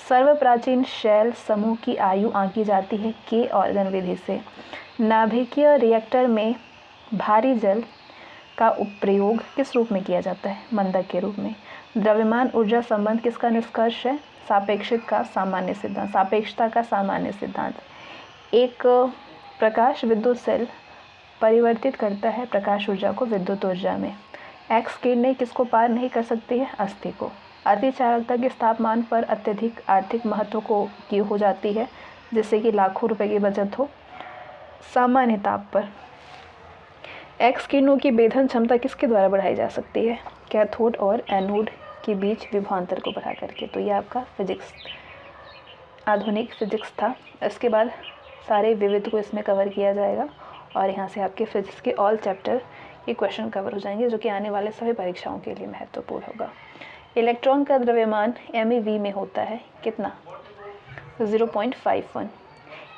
सर्वप्राचीन शैल समूह की आयु आंकी जाती है के ऑर्गन विधि से। नाभिकीय रिएक्टर में भारी जल का प्रयोग किस रूप में किया जाता है? मंदक के रूप में। द्रव्यमान ऊर्जा संबंध किसका निष्कर्ष है? सापेक्षता का सामान्य सिद्धांत। एक प्रकाश विद्युत सेल परिवर्तित करता है प्रकाश ऊर्जा को विद्युत ऊर्जा में। एक्स किरणें किसको पार नहीं कर सकती है? अस्थि को। अति चालकता किस तापमान पर अत्यधिक आर्थिक महत्व की हो जाती है जिससे कि लाखों रुपए की बचत हो? सामान्य ताप पर। एक्स किरणों की भेदन क्षमता किसके द्वारा बढ़ाई जा सकती है? कैथोड और एनोड के बीच विभवांतर को बढ़ा करके। तो ये आपका फिजिक्स, आधुनिक फिजिक्स था। इसके बाद सारे विविध को इसमें कवर किया जाएगा और यहाँ से आपके फिजिक्स के ऑल चैप्टर के क्वेश्चन कवर हो जाएंगे जो कि आने वाले सभी परीक्षाओं के लिए महत्वपूर्ण होगा। इलेक्ट्रॉन का द्रव्यमान MeV में होता है कितना? 0.51।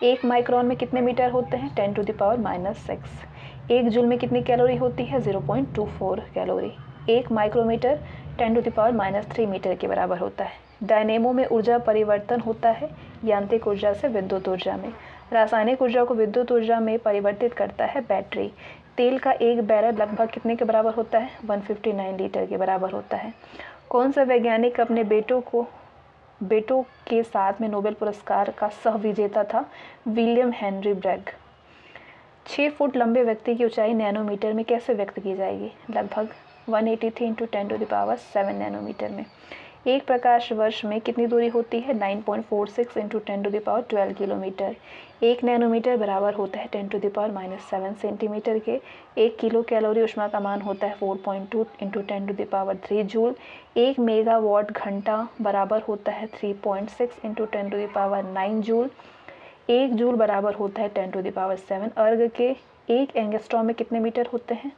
एक माइक्रोन में कितने मीटर होते हैं? 10⁻⁻6। एक जूल में कितनी कैलोरी होती है? 0.24 कैलोरी। एक माइक्रोमीटर 10⁻³ मीटर के बराबर होता है। डायनेमो में ऊर्जा परिवर्तन होता है यांत्रिक ऊर्जा से विद्युत ऊर्जा में। रासायनिक ऊर्जा को विद्युत ऊर्जा में परिवर्तित करता है बैटरी। तेल का एक बैरल लगभग कितने के बराबर होता है? 159 लीटर के बराबर होता है। कौन सा वैज्ञानिक अपने बेटों के साथ में नोबेल पुरस्कार का सह विजेता था? William Henry Bragg. 6 फुट लंबे व्यक्ति की ऊंचाई नैनोमीटर में कैसे व्यक्त की जाएगी? लगभग 183 × 10⁻7 नैनोमीटर में। एक प्रकाश वर्ष में कितनी दूरी होती है? 9.46 × 10⁻12 किलोमीटर। एक नैनोमीटर बराबर होता है 10⁻7 सेंटीमीटर के। एक किलो कैलोरी ऊष्मा का मान होता है 4.2 × 10⁻3 जूल। एक मेगावाट घंटा बराबर होता है 3.6 × 10⁻9 जूल। एक जूल बराबर होता है 10⁻7 अर्ग के। एक एंगस्ट्रॉम में कितने मीटर होते हैं?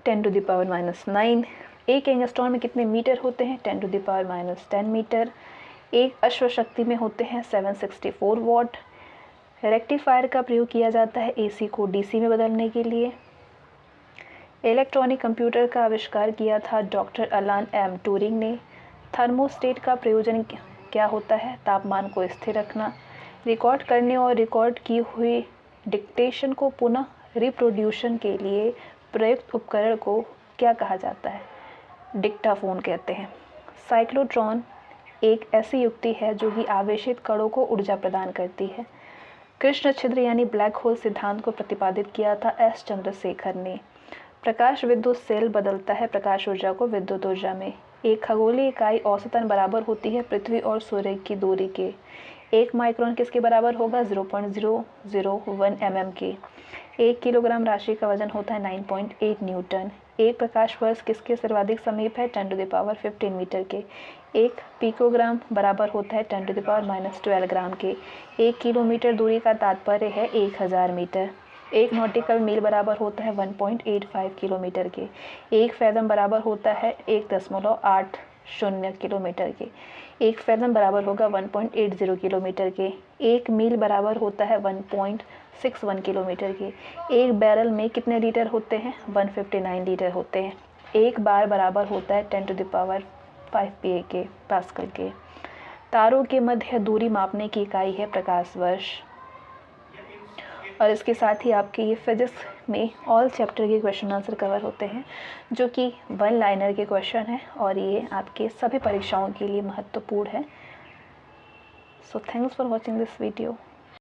10⁻⁻9। एक एंगस्ट्रॉम में कितने मीटर होते हैं? 10⁻10 मीटर। एक अश्वशक्ति में होते हैं 764 वॉट। रेक्टिफायर का प्रयोग किया जाता है AC को DC में बदलने के लिए। इलेक्ट्रॉनिक कंप्यूटर का आविष्कार किया था डॉक्टर अलान M ट्यूरिंग ने। थर्मोस्टेट का प्रयोजन क्या होता है? तापमान को स्थिर रखना। रिकॉर्ड करने और रिकॉर्ड की हुई डिक्टेशन को पुनः रिप्रोड्यूशन के लिए प्रयुक्त उपकरण को क्या कहा जाता है? डिक्टाफोन कहते हैं। साइक्लोट्रॉन एक ऐसी युक्ति है जो कि आवेशित कणों को ऊर्जा प्रदान करती है। कृष्ण छिद्र यानी ब्लैक होल सिद्धांत को प्रतिपादित किया था S चंद्रशेखर ने। प्रकाश विद्युत सेल बदलता है प्रकाश ऊर्जा को विद्युत ऊर्जा में। एक खगोलीय इकाई औसतन बराबर होती है पृथ्वी और सूर्य की दूरी के। एक माइक्रोन किसके बराबर होगा? 0.001 mm के। एक किलोग्राम राशि का वजन होता है 9.8 न्यूटन। एक प्रकाश वर्ष किसके सर्वाधिक समीप है? 10⁻15 मीटर के। एक पिकोग्राम बराबर होता है 10⁻12 ग्राम के। एक किलोमीटर दूरी का तात्पर्य है 1000 मीटर। एक नॉटिकल मील बराबर होता है 1.85 किलोमीटर के। एक फैदम बराबर होता है 1.80 किलोमीटर के। एक फैदम बराबर होगा 1.80 किलोमीटर के। एक मील बराबर होता है 1.61 किलोमीटर के। एक बैरल में कितने लीटर होते हैं? 159 लीटर होते हैं। एक बार बराबर होता है 10⁵ के पास्कल के। तारों के मध्य दूरी मापने की इकाई है प्रकाश वर्ष। और इसके साथ ही आपके ये फिजिक्स में ऑल चैप्टर के क्वेश्चन आंसर कवर होते हैं, जो कि 1 लाइनर के क्वेश्चन हैं और ये आपके सभी परीक्षाओं के लिए महत्वपूर्ण है। So thanks for watching this video.